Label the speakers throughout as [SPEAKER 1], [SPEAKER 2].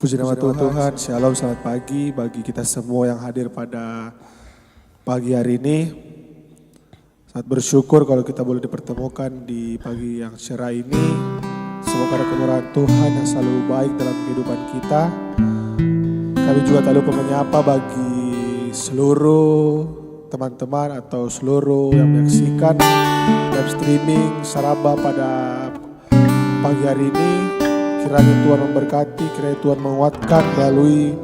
[SPEAKER 1] Puji nama Tuhan, Shalom, selamat pagi bagi kita semua yang hadir pada pagi hari ini. Sangat bersyukur kalau kita boleh dipertemukan di pagi yang cerah ini. Semoga ada kemurahan Tuhan yang selalu baik dalam kehidupan kita. Kami juga tak lupa menyapa bagi seluruh teman-teman atau seluruh yang menyaksikan live streaming Saraba pada pagi hari ini. Kiranya Tuhan memberkati, kiranya Tuhan menguatkan melalui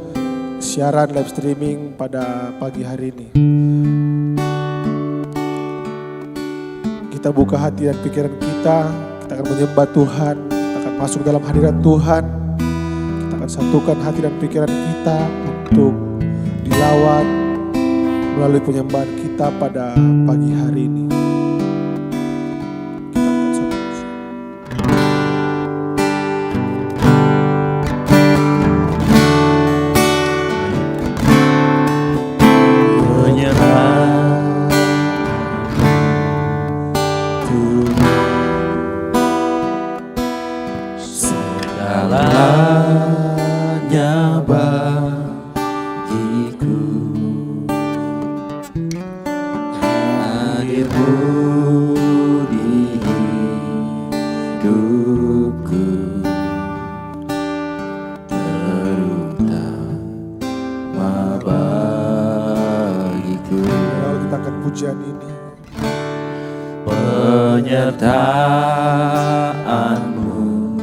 [SPEAKER 1] siaran live streaming pada pagi hari ini. Kita buka hati dan pikiran kita akan menyembah Tuhan, kita akan masuk dalam hadirat Tuhan. Kita akan satukan hati dan pikiran kita untuk dilawan melalui penyembahan kita pada pagi hari ini.
[SPEAKER 2] Penyertaan-Mu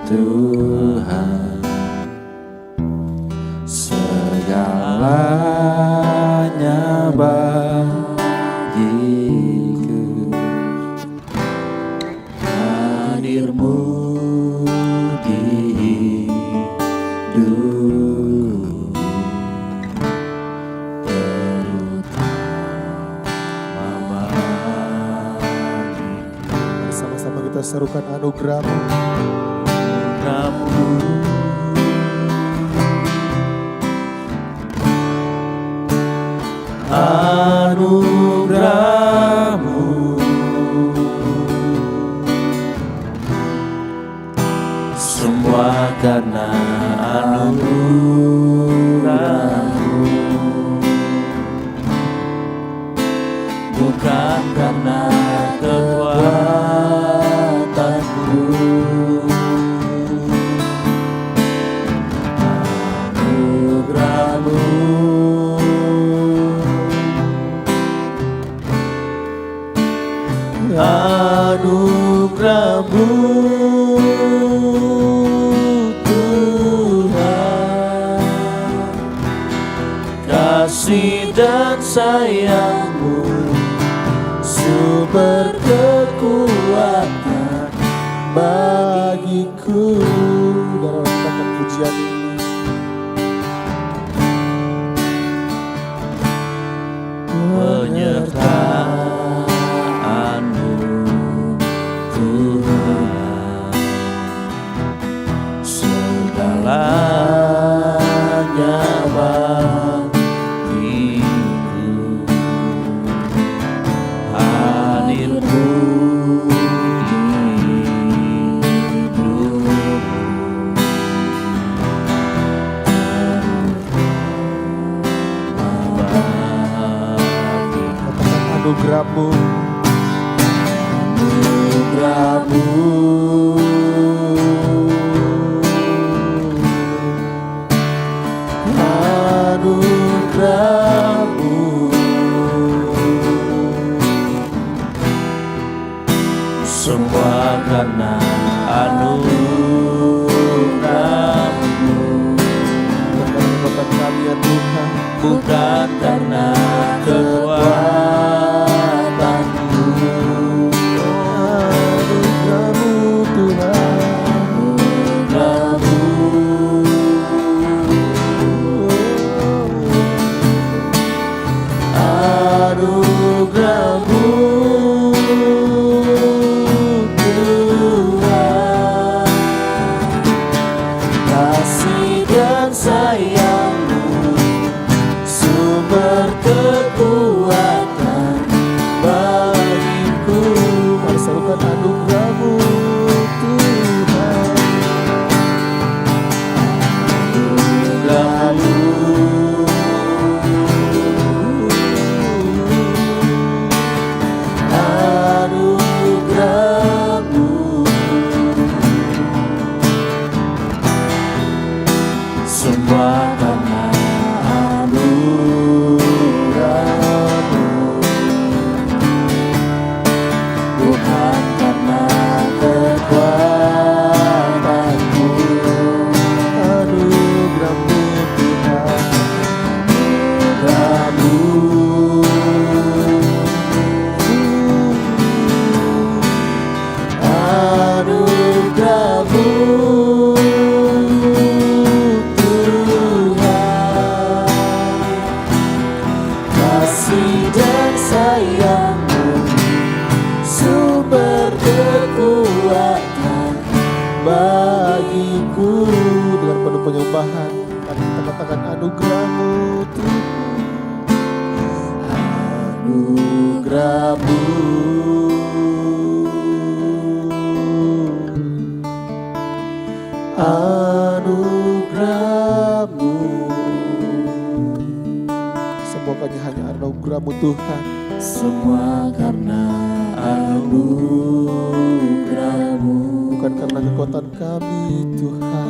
[SPEAKER 2] Tuhan, segalanya bagiku. Hadir-Mu di hidupku,
[SPEAKER 1] sama-sama kita serukan anugerah-Mu.
[SPEAKER 2] Anugerah-Mu, semua karena anugerah-Mu, bukan karena kekuatanku. Anugerah-Mu, anugerah-Mu Tuhan, kasih dan sayang-Mu, sumber kekuatan bagiku.
[SPEAKER 1] Dalam rangkaian pujian ini,
[SPEAKER 2] penyertaan-Mu Tuhan, segalanya bagiku. Hadir-Mu di hidupku,
[SPEAKER 1] anugerah-Mu,
[SPEAKER 2] anugerah-Mu, anugerah-Mu, semua karena anugerah-Mu,
[SPEAKER 1] kekuatan kami ya Tuhan,
[SPEAKER 2] bukan karena kekuatanku.
[SPEAKER 1] anugerah-Mu Tuhan,
[SPEAKER 2] Anugerah-Mu, anugerah-Mu Tuhan, kasih dan sayang-Mu, sumber kekuatan bagiku.
[SPEAKER 1] mari serukan anugerah-Mu Tuhan,
[SPEAKER 2] semua karena anugerah-Mu, bukan karena kekuatanku.
[SPEAKER 1] Anugerah-Mu Tuhan,
[SPEAKER 2] Anugerah-Mu Tuhan, kasih dan sayang-Mu sumber kekuatan bagiku.
[SPEAKER 1] dengan penuh penyembahan kami kita katakan anugerah-Mu Tuhan.
[SPEAKER 2] Anugerah-Mu, anugerah-Mu,
[SPEAKER 1] Semuanya hanya anugerah-Mu Tuhan.
[SPEAKER 2] semua karena anugerah-Mu,
[SPEAKER 1] Bukan karena kekuatan kami Tuhan,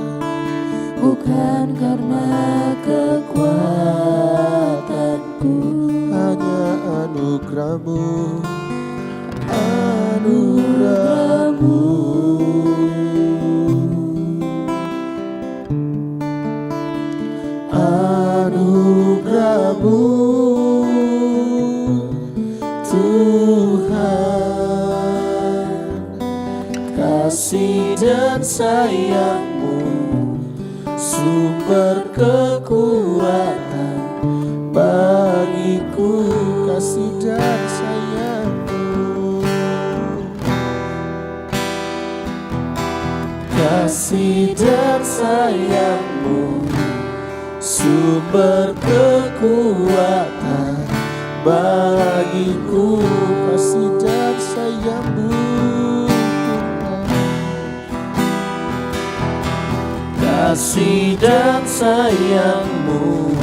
[SPEAKER 2] bukan karena kekuatanku.
[SPEAKER 1] hanya anugerah-Mu.
[SPEAKER 2] Anugerah-Mu, anugerah-Mu Tuhan, kasih dan sayang-Mu sumber kekuatan bagiku.
[SPEAKER 1] Kasih dan sayang-Mu,
[SPEAKER 2] kasih dan sayang-Mu sumber kekuatan bagiku.
[SPEAKER 1] kasih dan sayang-Mu Tuhan.
[SPEAKER 2] Kasih dan sayang-Mu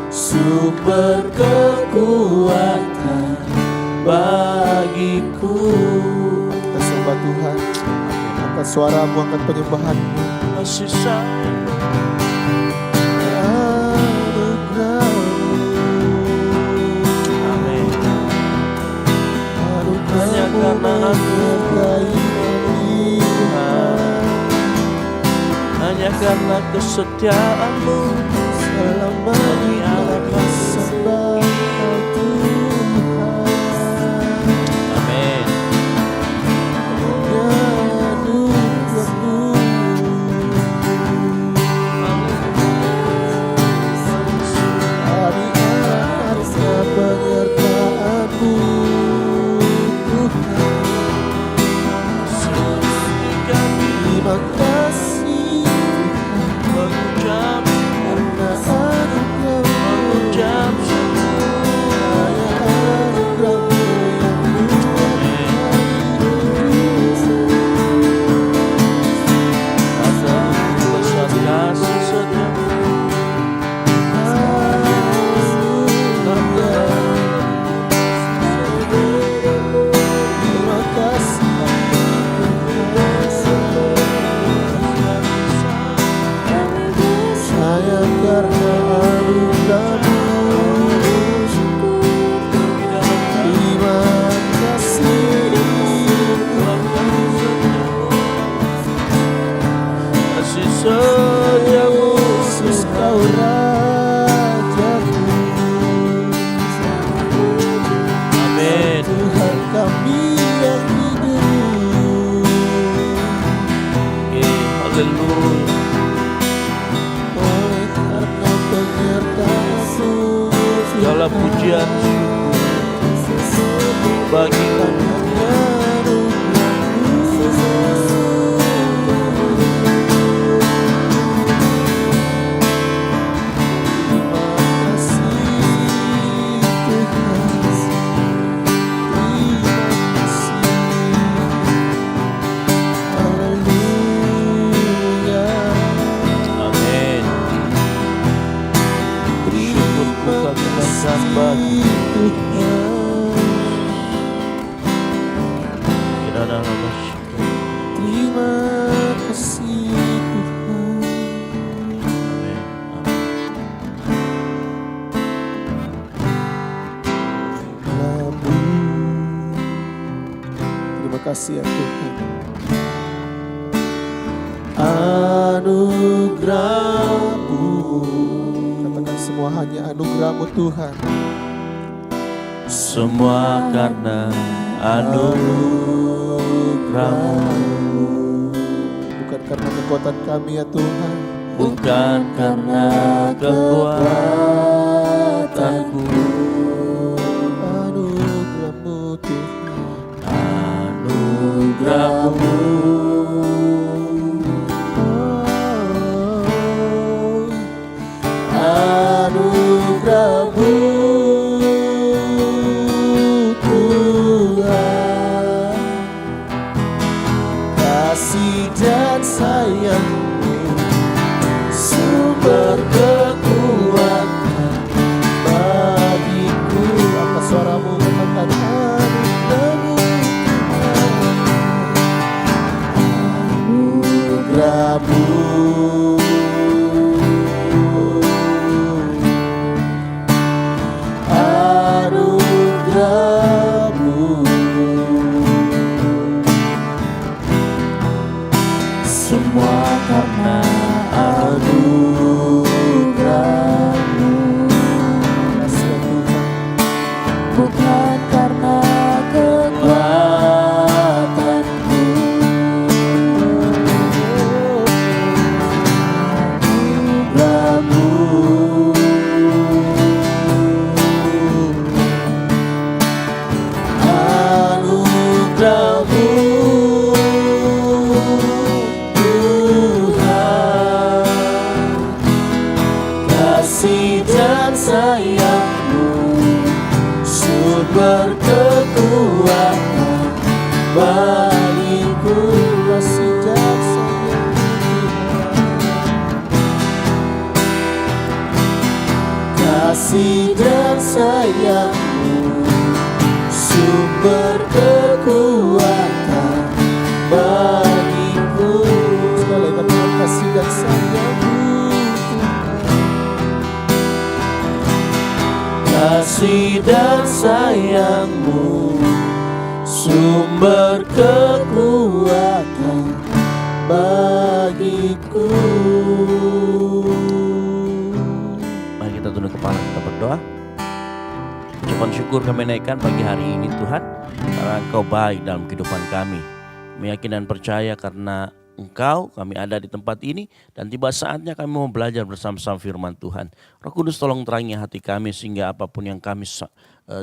[SPEAKER 2] sumber kekuatan bagiku.
[SPEAKER 1] Kita sembah Tuhan, angkat suaramu, angkat penyembahanmu.
[SPEAKER 2] Kasih sayang, amin. Hanya karena hanya karena kesetiaan-Mu bagi anak-anak. Amin.
[SPEAKER 1] Terima kasih
[SPEAKER 2] Mengucap
[SPEAKER 1] karena anugerah-Mu.
[SPEAKER 2] mengucap besar kasih setiamu.
[SPEAKER 1] Terima kasih sayang karena anugerah-Mu. Terima kasih
[SPEAKER 2] Kasih setiamu
[SPEAKER 1] Yesus, Kau Rajaku.
[SPEAKER 2] Amin.
[SPEAKER 1] Tuhan kami yang hidup,
[SPEAKER 2] Haleluya.
[SPEAKER 1] oleh karena penyertaan-Mu.
[SPEAKER 2] Segala pujian syukur bagimu. Amin. Syukurku kau kenakan bagimu.
[SPEAKER 1] Terima kasih Tuhan.
[SPEAKER 2] Amin.
[SPEAKER 1] kasih ya Tuhan.
[SPEAKER 2] Anugerah-Mu,
[SPEAKER 1] Katakan semua hanya anugerah-Mu Tuhan.
[SPEAKER 2] semua karena anugerah-Mu,
[SPEAKER 1] Bukan karena kekuatan kami ya Tuhan.
[SPEAKER 2] bukan karena kekuatanku.
[SPEAKER 1] Anugerah-Mu Tuhan.
[SPEAKER 2] Anugerah-Mu, anugerah-Mu Tuhan, kasih dan sayang-Mu, sumber kekuatan bagiku.
[SPEAKER 1] Angkat suaramu katakan anugerah-Mu
[SPEAKER 2] Anugerah-Mu, anugerah-Mu, semua karena anugerah-Mu,
[SPEAKER 1] kasih ya Tuhan.
[SPEAKER 2] bukan karena kekuatanku. Anugerah-Mu, anugerah-Mu Tuhan, kasih dan sayang-Mu, sumber kekuatan bagiku.
[SPEAKER 1] Kasih dan sayang
[SPEAKER 2] Kasih dan sayang-Mu, sumber kekuatan bagiku.
[SPEAKER 1] sekali katakan kasih dan sayang-Mu
[SPEAKER 2] Kasih dan sayang-Mu, sumber kekuatan bagiku. Mari kita tunduk kepala, kita berdoa. Ucapan syukur kami naikkan pagi hari ini Tuhan, karena Engkau baik dalam kehidupan kami. Meyakin dan percaya karena Engkau, kami ada di tempat ini, dan tiba saatnya kami mau belajar bersama-sama firman Tuhan. Roh Kudus tolong terangi hati kami sehingga apapun yang kami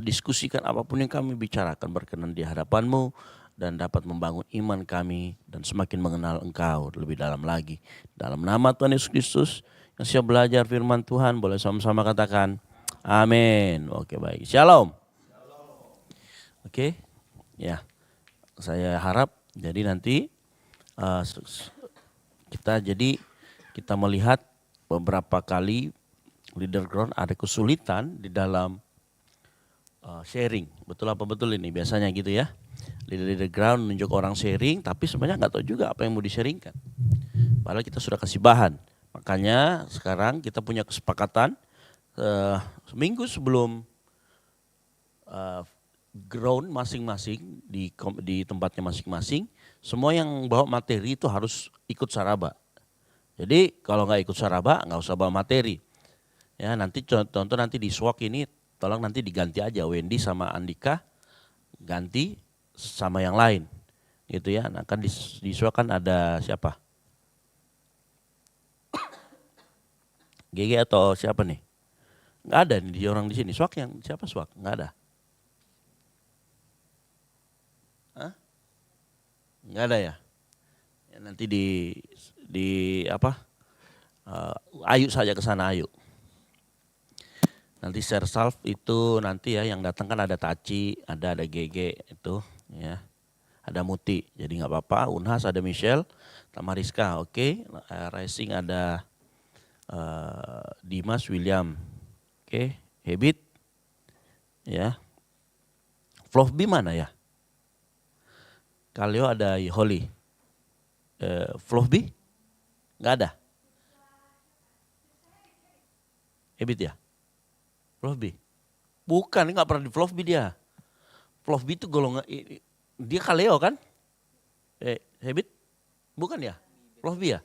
[SPEAKER 2] diskusikan, apapun yang kami bicarakan berkenan di hadapan-Mu dan dapat membangun iman kami dan semakin mengenal Engkau lebih dalam lagi. Dalam nama Tuhan Yesus Kristus yang siap belajar firman Tuhan, boleh sama-sama katakan amin. Oke, baik. Shalom. Oke, ya. Saya harap jadi nanti kita melihat beberapa kali leader ground ada kesulitan di dalam sharing. Betul apa betul ini? Biasanya gitu ya. Leader ground menunjuk orang sharing, tapi sebenarnya nggak tahu juga apa yang mau di-sharingkan. Padahal kita sudah kasih bahan. Makanya sekarang kita punya kesepakatan seminggu sebelum ground masing-masing di tempatnya masing-masing, semua yang bawa materi itu harus ikut saraba. Jadi kalau nggak ikut saraba nggak usah bawa materi. Ya nanti contoh nanti di SWOK ini tolong nanti diganti aja Wendy sama Andika ganti sama yang lain, gitu ya. Nah kan di SWOK kan ada siapa? GG atau siapa nih? Nggak ada nih orang di sini. SWOK yang siapa SWOK? Nggak ada. Nggak ada ya? Ya nanti di apa? Ayu saja ke sana Ayu. Nanti share self itu nanti ya yang datang kan ada Taci, ada GG itu ya. Ada Muti. Jadi nggak apa-apa. Unhas ada Michelle, Tamariska, oke. Rising ada Dimas William. Oke, Hebit. Ya. Flovby mana ya? Kaleo ada Holly. Flovby? Nggak ada. Hebit ya? Flovby? Bukan, nggak pernah di Flovby dia. Flovby itu golongan, dia Kaleo kan? Habit? Bukan ya? Lofby ya?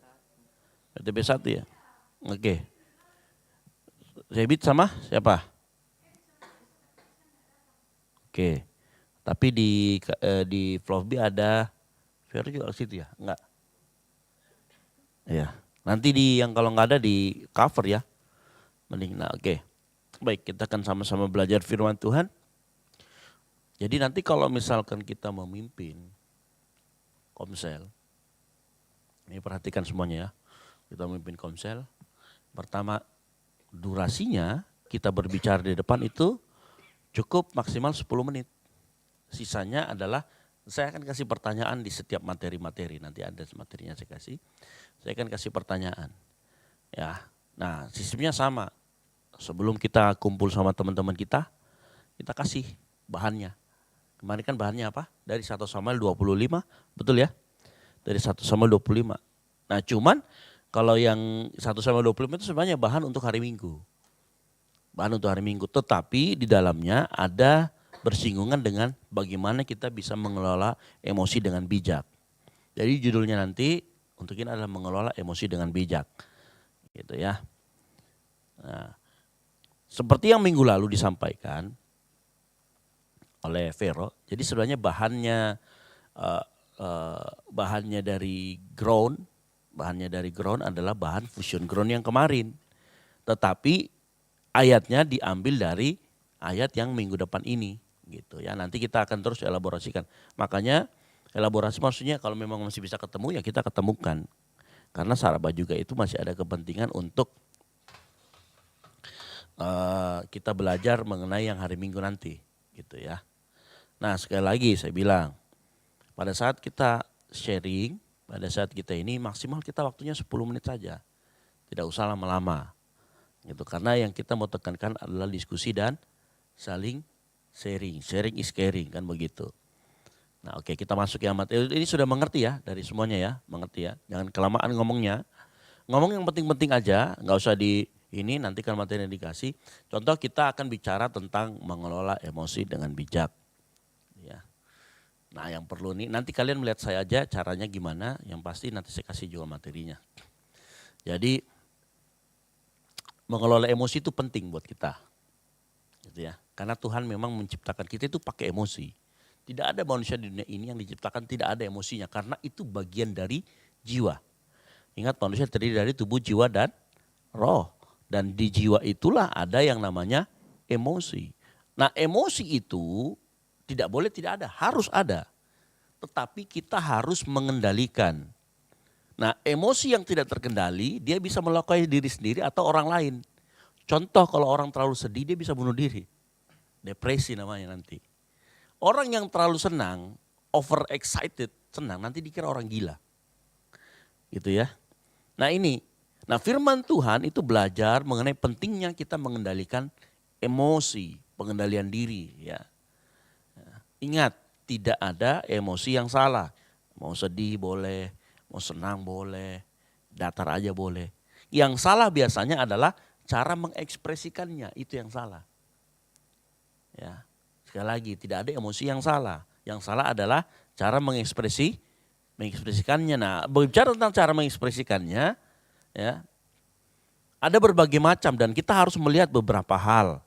[SPEAKER 2] PTB 1 ya? Oke. Habit sama siapa? Oke. Tapi di Fluffy ada Vero juga di situ ya? Enggak. Ya. Nanti yang kalau nggak ada di cover ya. Mending. Nah, oke. Baik, kita akan sama-sama belajar firman Tuhan. Jadi nanti kalau misalkan kita memimpin komsel, ini perhatikan semuanya ya. Kita memimpin komsel. Pertama, durasinya kita berbicara di depan itu cukup maksimal 10 menit. Sisanya adalah saya akan kasih pertanyaan di setiap materi-materi. Nanti ada materinya saya kasih. Saya akan kasih pertanyaan. Ya. Nah, sistemnya sama. Sebelum kita kumpul sama teman-teman kita kasih bahannya. Kemarin kan bahannya apa? Dari 1 Samuel 25, betul ya? Dari 1 Samuel 25. Nah, cuman kalau yang 1 Samuel 25 itu sebenarnya bahan untuk hari Minggu. Bahan untuk hari Minggu, tetapi di dalamnya ada bersinggungan dengan bagaimana kita bisa mengelola emosi dengan bijak. Jadi judulnya nanti untuk ini adalah mengelola emosi dengan bijak. Gitu ya. Nah, seperti yang minggu lalu disampaikan oleh Vero, jadi sebenarnya bahannya dari ground adalah bahan fusion ground yang kemarin. Tetapi ayatnya diambil dari ayat yang minggu depan ini gitu ya. Nanti kita akan terus elaborasikan. Makanya elaborasi maksudnya kalau memang masih bisa ketemu ya kita ketemukan. Karena Saraba juga itu masih ada kepentingan untuk kita belajar mengenai yang hari Minggu nanti gitu ya. Nah, sekali lagi saya bilang pada saat kita sharing, pada saat kita ini maksimal kita waktunya 10 menit saja. Tidak usah lama-lama. Gitu, karena yang kita mau tekankan adalah diskusi dan saling sharing. Sharing is caring kan begitu. Nah, oke, kita masuk ya materi. Ini sudah mengerti ya dari semuanya ya, mengerti ya. Jangan kelamaan ngomongnya. Ngomong yang penting-penting aja, nggak usah di ini nanti kan materi yang dikasih. Contoh kita akan bicara tentang mengelola emosi dengan bijak. Ya. Nah, yang perlu nih nanti kalian melihat saya aja caranya gimana, yang pasti nanti saya kasih juga materinya. Jadi mengelola emosi itu penting buat kita. Gitu ya. Karena Tuhan memang menciptakan kita itu pakai emosi. Tidak ada manusia di dunia ini yang diciptakan tidak ada emosinya karena itu bagian dari jiwa. Ingat manusia terdiri dari tubuh, jiwa dan roh. Dan di jiwa itulah ada yang namanya emosi. Nah, emosi itu tidak boleh tidak ada, harus ada. Tetapi kita harus mengendalikan. Nah, emosi yang tidak terkendali dia bisa melukai diri sendiri atau orang lain. Contoh kalau orang terlalu sedih dia bisa bunuh diri. Depresi namanya nanti. Orang yang terlalu senang, over excited, senang nanti dikira orang gila. Gitu ya. Nah, Nah, firman Tuhan itu belajar mengenai pentingnya kita mengendalikan emosi, pengendalian diri ya. Ingat, tidak ada emosi yang salah. Mau sedih boleh, mau senang boleh, datar aja boleh. Yang salah biasanya adalah cara mengekspresikannya, itu yang salah. Ya. Sekali lagi, tidak ada emosi yang salah. Yang salah adalah cara mengekspresikannya. Nah, berbicara tentang cara mengekspresikannya, ya, ada berbagai macam dan kita harus melihat beberapa hal.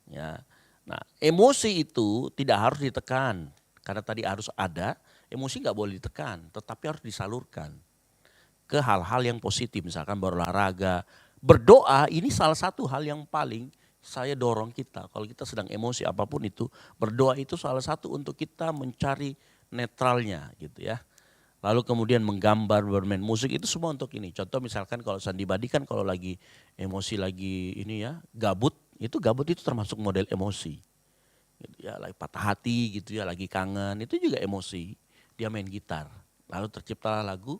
[SPEAKER 2] Ya. Nah, emosi itu tidak harus ditekan karena tadi harus ada. Emosi nggak boleh ditekan, tetapi harus disalurkan ke hal-hal yang positif, misalkan berolahraga, berdoa. Ini salah satu hal yang paling saya dorong kita. Kalau kita sedang emosi apapun itu, berdoa itu salah satu untuk kita mencari netralnya, gitu ya. Lalu kemudian menggambar, bermain musik itu semua untuk ini. Contoh misalkan kalau Sandi Badi kan kalau lagi emosi lagi ini ya gabut itu termasuk model emosi. Gitu ya, lagi patah hati gitu ya, lagi kangen itu juga emosi. Dia main gitar. Lalu terciptalah lagu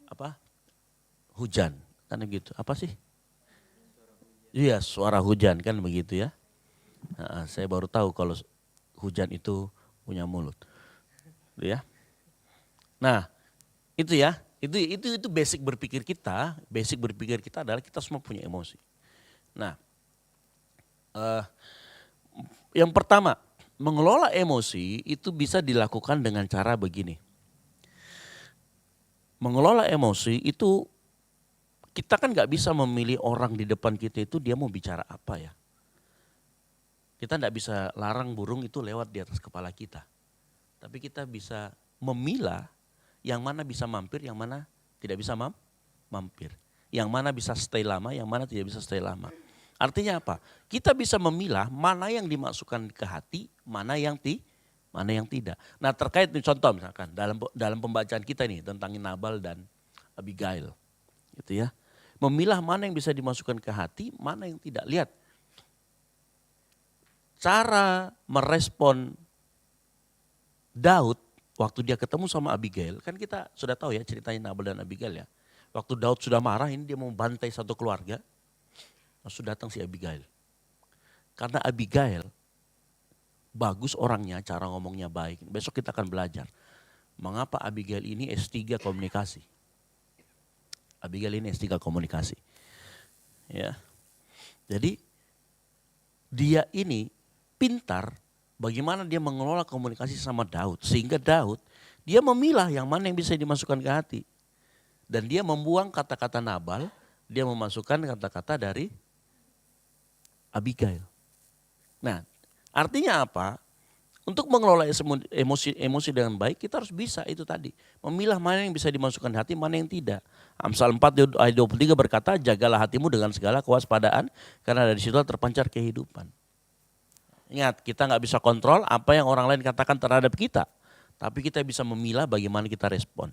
[SPEAKER 2] apa? Hujan kan begitu. Apa sih? Iya, suara hujan kan begitu ya. Nah, saya baru tahu kalau hujan itu punya mulut. Gitu ya. Nah, itu ya, itu basic berpikir kita. Basic berpikir kita adalah kita semua punya emosi. Nah, yang pertama mengelola emosi itu bisa dilakukan dengan cara begini. Mengelola emosi itu kita kan nggak bisa memilih orang di depan kita itu dia mau bicara apa ya. Kita nggak bisa larang burung itu lewat di atas kepala kita. Tapi kita bisa memilah yang mana bisa mampir, yang mana tidak bisa mampir. Yang mana bisa stay lama, yang mana tidak bisa stay lama. Artinya apa? Kita bisa memilah mana yang dimasukkan ke hati, mana yang tidak. Nah terkait contoh misalkan dalam pembacaan kita nih tentang Nabal dan Abigail. Gitu ya. Memilah mana yang bisa dimasukkan ke hati, mana yang tidak. Lihat. Cara merespon Daud waktu dia ketemu sama Abigail, kan kita sudah tahu ya ceritanya Nabal dan Abigail ya. Waktu Daud sudah marah, ini dia mau bantai satu keluarga, langsung datang si Abigail. Karena Abigail bagus orangnya, cara ngomongnya baik. Besok kita akan belajar mengapa Abigail ini S3 komunikasi. Abigail ini S3 komunikasi. Ya. Jadi dia ini pintar bagaimana dia mengelola komunikasi sama Daud. Sehingga Daud dia memilah yang mana yang bisa dimasukkan ke hati. Dan dia membuang kata-kata Nabal, dia memasukkan kata-kata dari Abigail. Nah artinya apa? Untuk mengelola emosi dengan baik kita harus bisa itu tadi. Memilah mana yang bisa dimasukkan ke hati, mana yang tidak. Amsal 4 ayat 23 berkata, jagalah hatimu dengan segala kewaspadaan karena dari situ terpancar kehidupan. Ingat, kita nggak bisa kontrol apa yang orang lain katakan terhadap kita. Tapi kita bisa memilah bagaimana kita respon.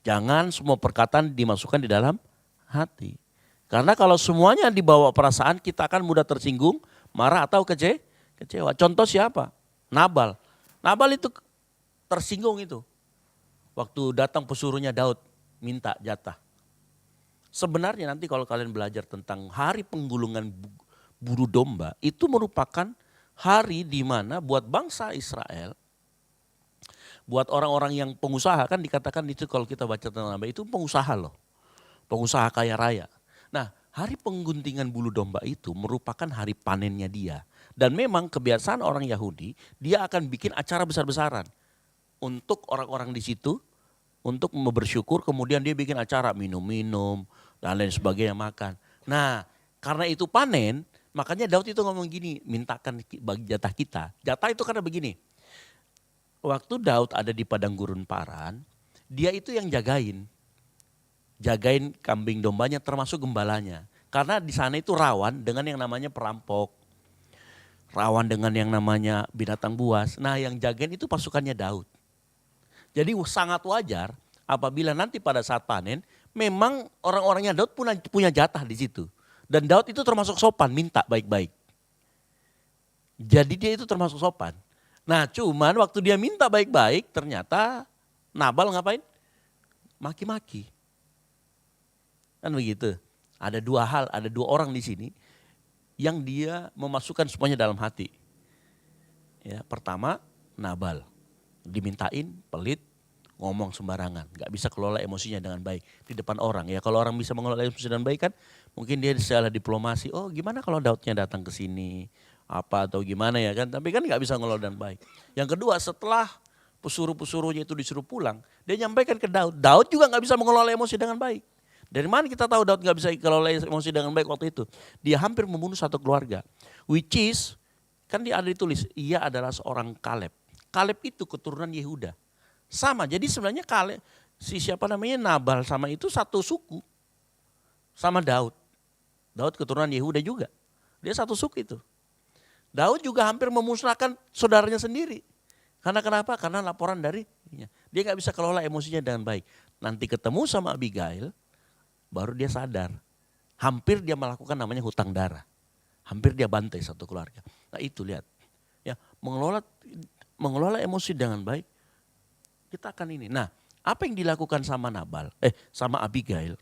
[SPEAKER 2] Jangan semua perkataan dimasukkan di dalam hati. Karena kalau semuanya dibawa perasaan, kita akan mudah tersinggung, marah atau kecewa. Contoh siapa? Nabal. Nabal itu tersinggung itu. Waktu datang pesuruhnya Daud minta jatah. Sebenarnya nanti kalau kalian belajar tentang hari penggulungan bulu domba, itu merupakan hari di mana buat bangsa Israel, buat orang-orang yang pengusaha, kan dikatakan itu kalau kita baca tentang Nabal itu pengusaha loh. Pengusaha kaya raya. Nah hari pengguntingan bulu domba itu merupakan hari panennya dia. Dan memang kebiasaan orang Yahudi, dia akan bikin acara besar-besaran. Untuk orang-orang di situ, untuk bersyukur, kemudian dia bikin acara minum-minum dan lain sebagainya makan. Nah karena itu panen, makanya Daud itu ngomong gini, mintakan bagi jatah kita. Jatah itu karena begini, waktu Daud ada di padang gurun Paran, dia itu yang jagain kambing dombanya termasuk gembalanya. Karena di sana itu rawan dengan yang namanya perampok, rawan dengan yang namanya binatang buas. Nah yang jagain itu pasukannya Daud. Jadi sangat wajar apabila nanti pada saat panen, memang orang-orangnya Daud punya jatah di situ. Dan Daud itu termasuk sopan, minta baik-baik. Jadi dia itu termasuk sopan. Nah cuman waktu dia minta baik-baik, ternyata Nabal ngapain? Maki-maki. Kan begitu. Ada dua orang di sini yang dia memasukkan semuanya dalam hati. Ya, pertama Nabal. Dimintain, pelit, ngomong sembarangan, nggak bisa kelola emosinya dengan baik di depan orang. Ya kalau orang bisa mengelola emosi dengan baik kan, mungkin dia secara diplomasi, oh gimana kalau Daudnya datang ke sini, apa atau gimana ya kan. Tapi kan nggak bisa mengelola dengan baik. Yang kedua, setelah pesuruh-pesuruhnya itu disuruh pulang, dia nyampaikan ke Daud. Daud juga nggak bisa mengelola emosi dengan baik. Dari mana kita tahu Daud nggak bisa mengelola emosi dengan baik waktu itu? Dia hampir membunuh satu keluarga. Which is, kan dia ada ditulis, ia adalah seorang Kaleb. Kaleb itu keturunan Yehuda. Sama, jadi sebenarnya Kaleb, Nabal sama itu satu suku. Sama Daud. Daud keturunan Yehuda juga. Dia satu suku itu. Daud juga hampir memusnahkan saudaranya sendiri. Karena kenapa? Karena laporan dari dia gak bisa kelola emosinya dengan baik. Nanti ketemu sama Abigail, baru dia sadar. Hampir dia melakukan namanya hutang darah. Hampir dia bantai satu keluarga. Nah itu lihat. Ya, mengelola emosi dengan baik, kita akan ini. Nah, apa yang dilakukan sama sama Abigail?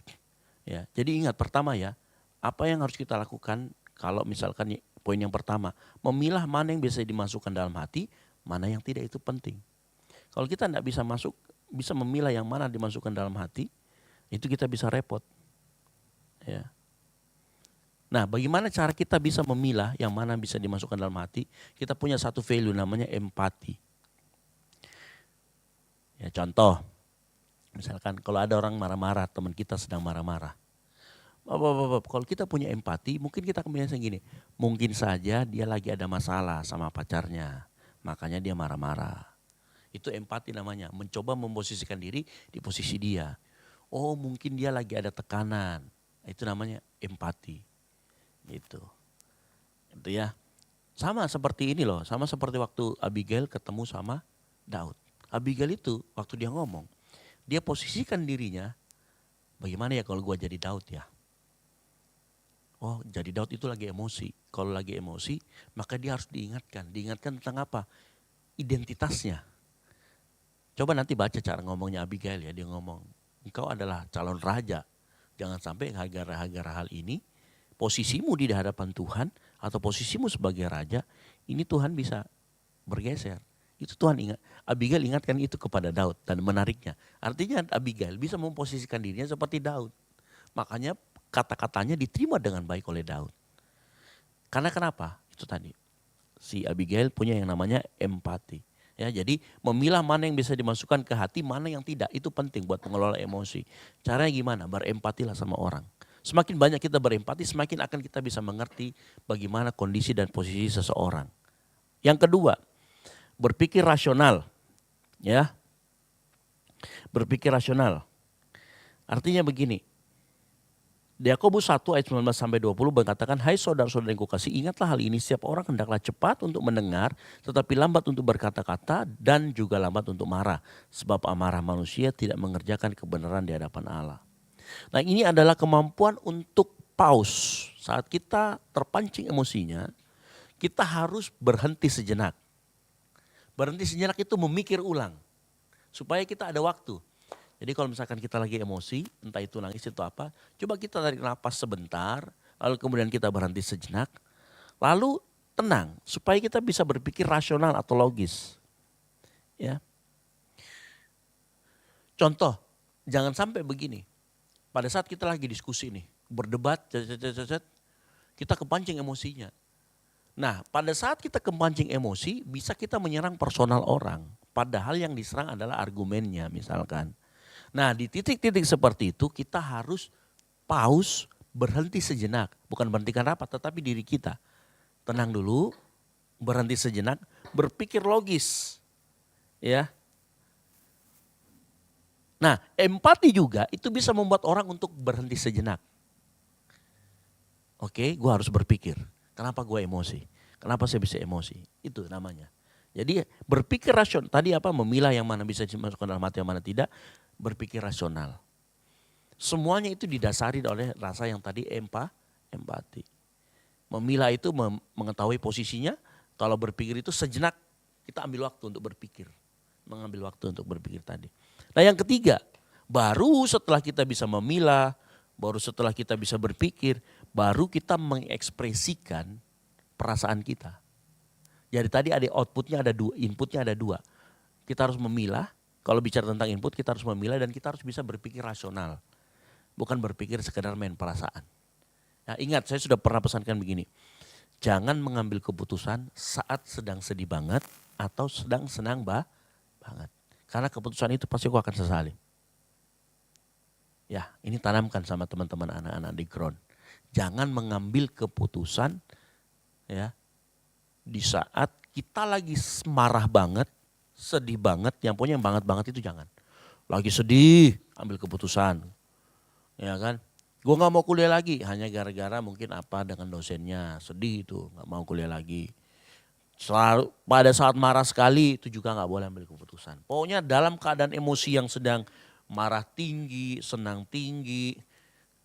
[SPEAKER 2] Ya, jadi ingat pertama ya, apa yang harus kita lakukan kalau misalkan poin yang pertama, memilah mana yang bisa dimasukkan dalam hati, mana yang tidak, itu penting. Kalau kita tidak bisa memilah yang mana dimasukkan dalam hati, itu kita bisa repot. Ya. Nah, bagaimana cara kita bisa memilah yang mana bisa dimasukkan dalam hati? Kita punya satu value namanya empati. Ya, contoh, misalkan kalau ada orang marah-marah, teman kita sedang marah-marah. Kalau kita punya empati, mungkin kita akan bilang gini, mungkin saja dia lagi ada masalah sama pacarnya, makanya dia marah-marah. Itu empati namanya, mencoba memposisikan diri di posisi dia. Oh, mungkin dia lagi ada tekanan, itu namanya empati. Gitu. Itu ya. Sama seperti ini loh, sama seperti waktu Abigail ketemu sama Daud. Abigail itu waktu dia ngomong, dia posisikan dirinya, bagaimana ya kalau gue jadi Daud ya? Oh, jadi Daud itu lagi emosi. Kalau lagi emosi, maka dia harus diingatkan. Diingatkan tentang apa? Identitasnya. Coba nanti baca cara ngomongnya Abigail ya. Dia ngomong, engkau adalah calon raja. Jangan sampai gara-gara hal ini, posisimu di hadapan Tuhan atau posisimu sebagai raja, ini Tuhan bisa bergeser. Itu Tuhan ingat. Abigail ingatkan itu kepada Daud dan menariknya. Artinya Abigail bisa memposisikan dirinya seperti Daud. Makanya kata-katanya diterima dengan baik oleh Daud. Karena kenapa? Itu tadi. Si Abigail punya yang namanya empati. Ya, jadi memilah mana yang bisa dimasukkan ke hati, mana yang tidak. Itu penting buat mengelola emosi. Caranya gimana? Berempatilah sama orang. Semakin banyak kita berempati, semakin akan kita bisa mengerti bagaimana kondisi dan posisi seseorang. Yang kedua, berpikir rasional. Ya. Berpikir rasional. Artinya begini. Yakobus 1 ayat 19 sampai 20 berkatakan, hai saudara-saudara yang kukasihi, ingatlah hal ini, setiap orang hendaklah cepat untuk mendengar, tetapi lambat untuk berkata-kata dan juga lambat untuk marah. Sebab amarah manusia tidak mengerjakan kebenaran di hadapan Allah. Nah, ini adalah kemampuan untuk pause. Saat kita terpancing emosinya, kita harus berhenti sejenak. Berhenti sejenak itu memikir ulang, supaya kita ada waktu. Jadi kalau misalkan kita lagi emosi, entah itu nangis itu apa, coba kita tarik nafas sebentar, lalu kemudian kita berhenti sejenak, lalu tenang, supaya kita bisa berpikir rasional atau logis. Ya. Contoh, jangan sampai begini, pada saat kita lagi diskusi nih, berdebat, kita kepancing emosinya. Nah, pada saat kita kepancing emosi, bisa kita menyerang personal orang, padahal yang diserang adalah argumennya misalkan. Nah, di titik-titik seperti itu kita harus pause, berhenti sejenak. Bukan berhentikan rapat, tetapi diri kita. Tenang dulu, berhenti sejenak, berpikir logis. Ya. Nah, empati juga itu bisa membuat orang untuk berhenti sejenak. Oke, gue harus berpikir. Kenapa gue emosi? Kenapa saya bisa emosi? Itu namanya. Jadi berpikir rasional. Tadi apa? Memilah yang mana bisa dimasukkan dalam hati, yang mana tidak. Berpikir rasional. Semuanya itu didasari oleh rasa yang tadi empati. Memilah itu mengetahui posisinya. Kalau berpikir itu sejenak kita ambil waktu untuk berpikir. Mengambil waktu untuk berpikir tadi. Nah, yang ketiga, baru setelah kita bisa memilah, baru setelah kita bisa berpikir, baru kita mengekspresikan perasaan kita. Jadi tadi ada outputnya ada dua, inputnya ada dua. Kita harus memilah. Kalau bicara tentang input, kita harus memilah dan kita harus bisa berpikir rasional. Bukan berpikir sekedar main perasaan. Nah, ingat, saya sudah pernah pesankan begini. Jangan mengambil keputusan saat sedang sedih banget atau sedang senang banget. Karena keputusan itu pasti kau akan sesali. Ya, ini tanamkan sama teman-teman anak-anak di ground. Jangan mengambil keputusan ya di saat kita lagi marah banget, sedih banget, yang punya yang banget itu jangan. Lagi sedih, ambil keputusan. Ya kan? Gue gak mau kuliah lagi, hanya gara-gara mungkin apa dengan dosennya. Sedih itu, gak mau kuliah lagi. Selalu, pada saat marah sekali, itu juga gak boleh ambil keputusan. Pokoknya dalam keadaan emosi yang sedang marah tinggi, senang tinggi,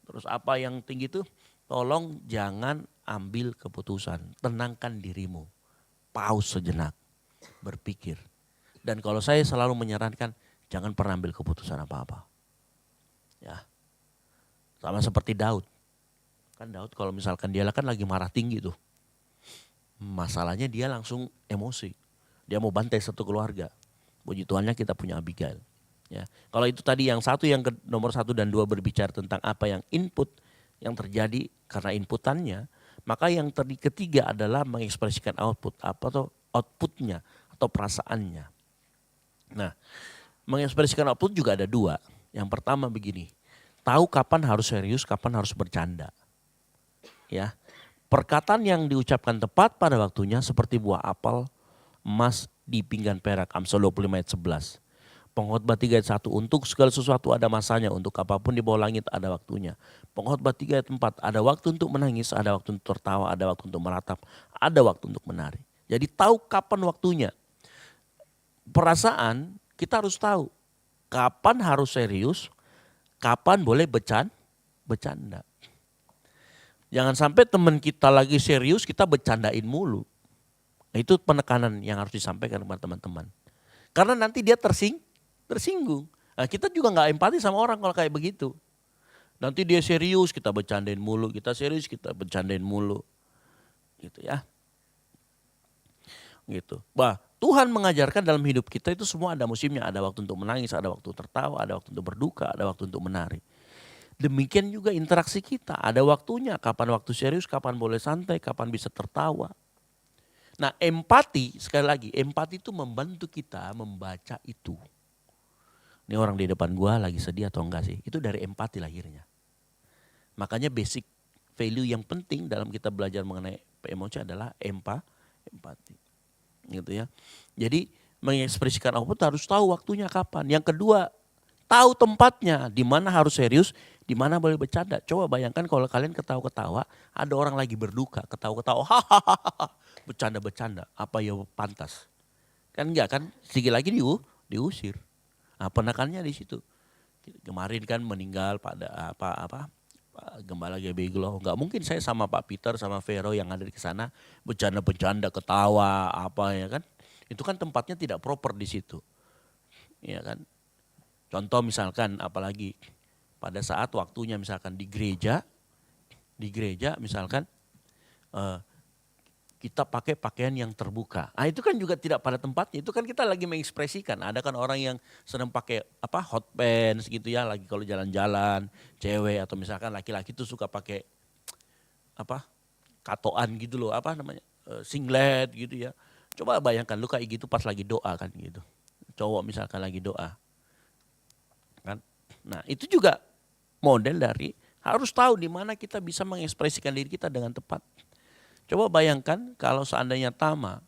[SPEAKER 2] terus apa yang tinggi itu, tolong jangan ambil keputusan. Tenangkan dirimu, pause sejenak, berpikir. Dan kalau saya selalu menyarankan jangan pernah ambil keputusan apa-apa. Ya. Sama seperti Daud. Kan Daud kalau misalkan dia kan lagi marah tinggi tuh. Masalahnya dia langsung emosi. Dia mau bantai satu keluarga. Puji Tuhannya kita punya Abigail. Ya. Kalau itu tadi yang satu, yang nomor 1 dan 2 berbicara tentang apa yang input, yang terjadi karena inputannya, maka yang ketiga adalah mengekspresikan output, apa tuh outputnya atau perasaannya. Nah, mengekspresikan output juga ada dua. Yang pertama begini, tahu kapan harus serius, kapan harus bercanda. Ya, perkataan yang diucapkan tepat pada waktunya seperti buah apel, emas di pinggan perak. Amsal 25 ayat 11. Pengkhotbah 3 ayat 1, untuk segala sesuatu ada masanya, untuk apapun di bawah langit ada waktunya. Pengkhotbah 3 ayat 4, ada waktu untuk menangis, ada waktu untuk tertawa, ada waktu untuk meratap, ada waktu untuk menari. Jadi tahu kapan waktunya. Perasaan kita harus tahu kapan harus serius, kapan boleh bercanda. Jangan sampai teman kita lagi serius kita bercandain mulu. Nah, itu penekanan yang harus disampaikan kepada teman-teman. Karena nanti dia tersinggung. Nah, kita juga nggak empati sama orang kalau kayak begitu. Nanti dia serius kita bercandain mulu, kita serius kita bercandain mulu. Gitu ya. Gitu. Bah, Tuhan mengajarkan dalam hidup kita itu semua ada musimnya, ada waktu untuk menangis, ada waktu tertawa, ada waktu untuk berduka, ada waktu untuk menari. Demikian juga interaksi kita, ada waktunya, kapan waktu serius, kapan boleh santai, kapan bisa tertawa. Nah, empati, sekali lagi, empati itu membantu kita membaca itu. Ini orang di depan gua lagi sedih atau enggak sih? Itu dari empati lahirnya. Makanya basic value yang penting dalam kita belajar mengenai emosi adalah empati. Gitu ya. Jadi mengekspresikan output harus tahu waktunya kapan. Yang kedua, tahu tempatnya, di mana harus serius, di mana boleh bercanda. Coba bayangkan kalau kalian ketawa-ketawa, ada orang lagi berduka, ketawa-ketawa, hahaha, bercanda-bercanda, apa ya pantas? Kan enggak kan? Sedikit lagi diusir. Nah, penekanannya di situ. Kemarin kan meninggal pada Gembala GB Glow. Enggak mungkin saya sama Pak Peter sama Vero yang ada di sana bercanda-bercanda, ketawa apa ya kan? Itu kan tempatnya tidak proper di situ. Ya kan? Contoh misalkan apalagi pada saat waktunya misalkan di gereja misalkan kita pakai pakaian yang terbuka. Ah itu kan juga tidak pada tempatnya. Itu kan kita lagi mengekspresikan. Ada kan orang yang sedang pakai hot pants gitu ya, lagi kalau jalan-jalan, cewek atau misalkan laki-laki itu suka pakai katoan gitu loh, singlet gitu ya. Coba bayangkan lu kayak gitu pas lagi doa kan gitu. Cowok misalkan lagi doa. Kan? Nah, itu juga model dari harus tahu di mana kita bisa mengekspresikan diri kita dengan tepat. Coba bayangkan kalau seandainya Tama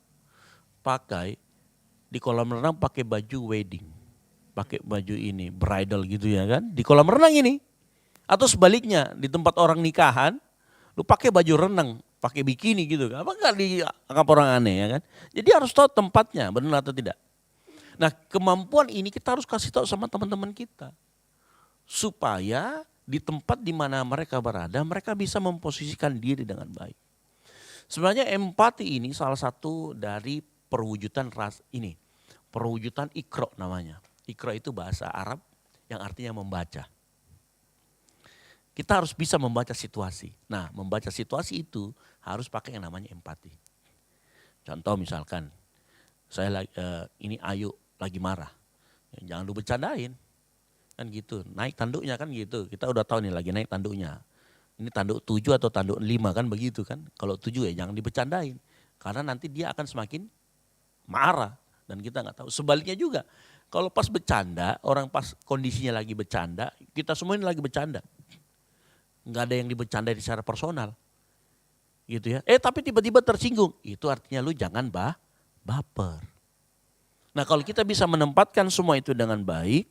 [SPEAKER 2] pakai di kolam renang pakai baju wedding, pakai baju ini bridal gitu ya kan, di kolam renang ini. Atau sebaliknya di tempat orang nikahan, lu pakai baju renang, pakai bikini gitu kan, apa nggak dianggap orang aneh ya kan? Jadi harus tahu tempatnya, benar atau tidak. Nah kemampuan ini kita harus kasih tahu sama teman-teman kita. Supaya di tempat di mana mereka berada, mereka bisa memposisikan diri dengan baik. Sebenarnya empati ini salah satu dari perwujudan perwujudan ikro namanya. Ikro itu bahasa Arab yang artinya membaca. Kita harus bisa membaca situasi. Nah, membaca situasi itu harus pakai yang namanya empati. Contoh misalkan, ini Ayu lagi marah, jangan lu bercandain, kan gitu. Naik tanduknya kan gitu. Kita udah tahu nih lagi naik tanduknya. Ini tanduk 7 atau tanduk 5 kan begitu kan. Kalau 7 ya jangan dibercandain. Karena nanti dia akan semakin marah. Dan kita gak tahu. Sebaliknya juga. Kalau pas bercanda, orang pas kondisinya lagi bercanda, kita semua ini lagi bercanda. Gak ada yang dibercandain secara personal. Gitu ya. Tapi tiba-tiba tersinggung. Itu artinya lu jangan baper. Nah kalau kita bisa menempatkan semua itu dengan baik,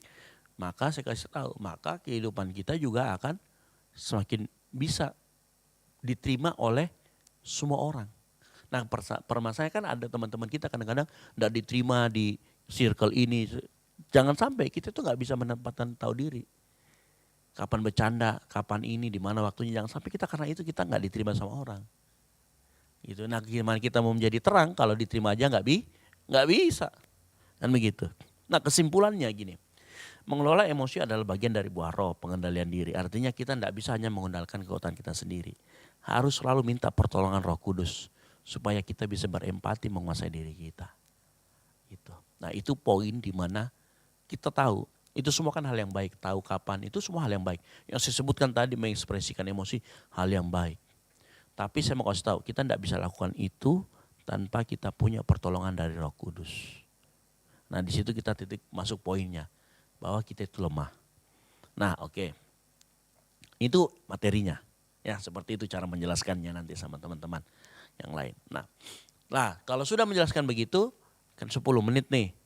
[SPEAKER 2] maka saya kasih tahu, maka kehidupan kita juga akan semakin bisa diterima oleh semua orang. Nah permasalahannya kan ada teman-teman kita kadang-kadang tidak diterima di circle ini. Jangan sampai kita tuh gak bisa menempatkan tahu diri. Kapan bercanda, kapan ini, di mana waktunya. Jangan sampai kita karena itu kita gak diterima sama orang. Gitu. Nah gimana kita mau menjadi terang kalau diterima aja gak bisa. Kan begitu. Nah kesimpulannya gini. Mengelola emosi adalah bagian dari buah roh, pengendalian diri. Artinya kita tidak bisa hanya mengandalkan kekuatan kita sendiri. Harus selalu minta pertolongan Roh Kudus supaya kita bisa berempati menguasai diri kita. Gitu. Nah itu poin di mana kita tahu Itu semua kan hal yang baik, tahu kapan, itu semua hal yang baik. Yang saya sebutkan tadi mengekspresikan emosi, hal yang baik. Tapi saya mau kasih tahu, kita tidak bisa lakukan itu tanpa kita punya pertolongan dari Roh Kudus. Nah di situ kita titik masuk poinnya, bahwa kita itu lemah. Nah oke, itu materinya. Ya seperti itu cara menjelaskannya nanti sama teman-teman yang lain. Nah kalau sudah menjelaskan begitu, kan 10 menit nih.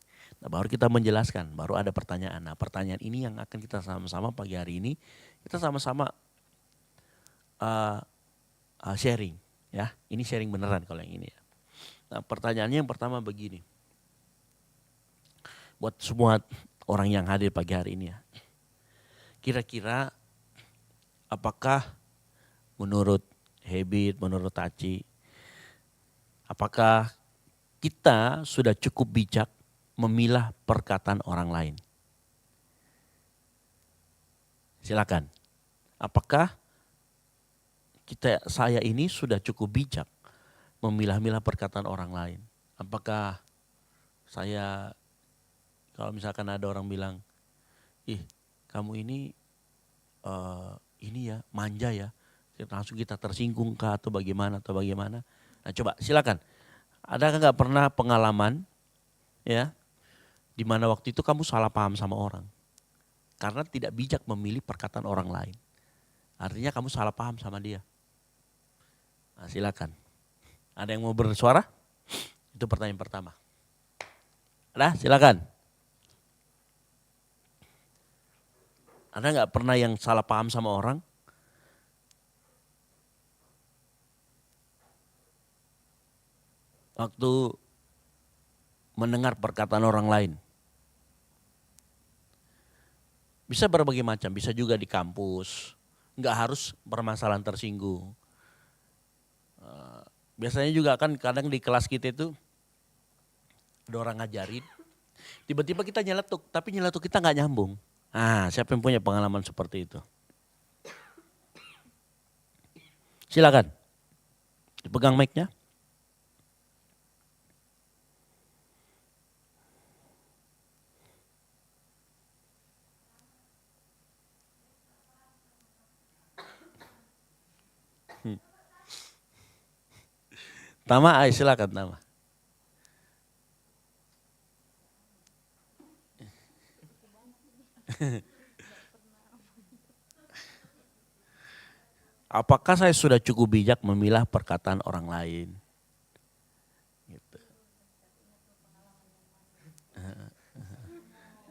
[SPEAKER 2] Nah baru kita menjelaskan, baru ada pertanyaan. Nah pertanyaan ini yang akan kita sama-sama pagi hari ini, kita sama-sama sharing. Ya, ini sharing beneran kalau yang ini ya. Nah pertanyaannya yang pertama begini. Buat semua orang yang hadir pagi hari ini ya. Kira-kira apakah menurut Habit, menurut Taci, apakah kita sudah cukup bijak memilah perkataan orang lain? Silakan. Apakah saya ini sudah cukup bijak memilah-milah perkataan orang lain? Apakah saya, kalau misalkan ada orang bilang, ih kamu ini ya manja ya, langsung kita tersinggung kah atau bagaimana. Nah coba silakan. Adakah nggak pernah pengalaman ya, di mana waktu itu kamu salah paham sama orang karena tidak bijak memilih perkataan orang lain. Artinya kamu salah paham sama dia. Nah silakan. Ada yang mau bersuara? Itu pertanyaan pertama. Ada? Silakan. Ada nggak pernah yang salah paham sama orang? Waktu mendengar perkataan orang lain. Bisa berbagai macam, bisa juga di kampus. Nggak harus permasalahan tersinggung. Biasanya juga kan kadang di kelas kita itu ada orang ngajarin. Tiba-tiba kita nyeletuk, tapi nyeletuk kita nggak nyambung. Ah, siapa yang punya pengalaman seperti itu? Silakan. Dipegang mic-nya. Tama, silakan Tama. Apakah saya sudah cukup bijak memilah perkataan orang lain? Gitu.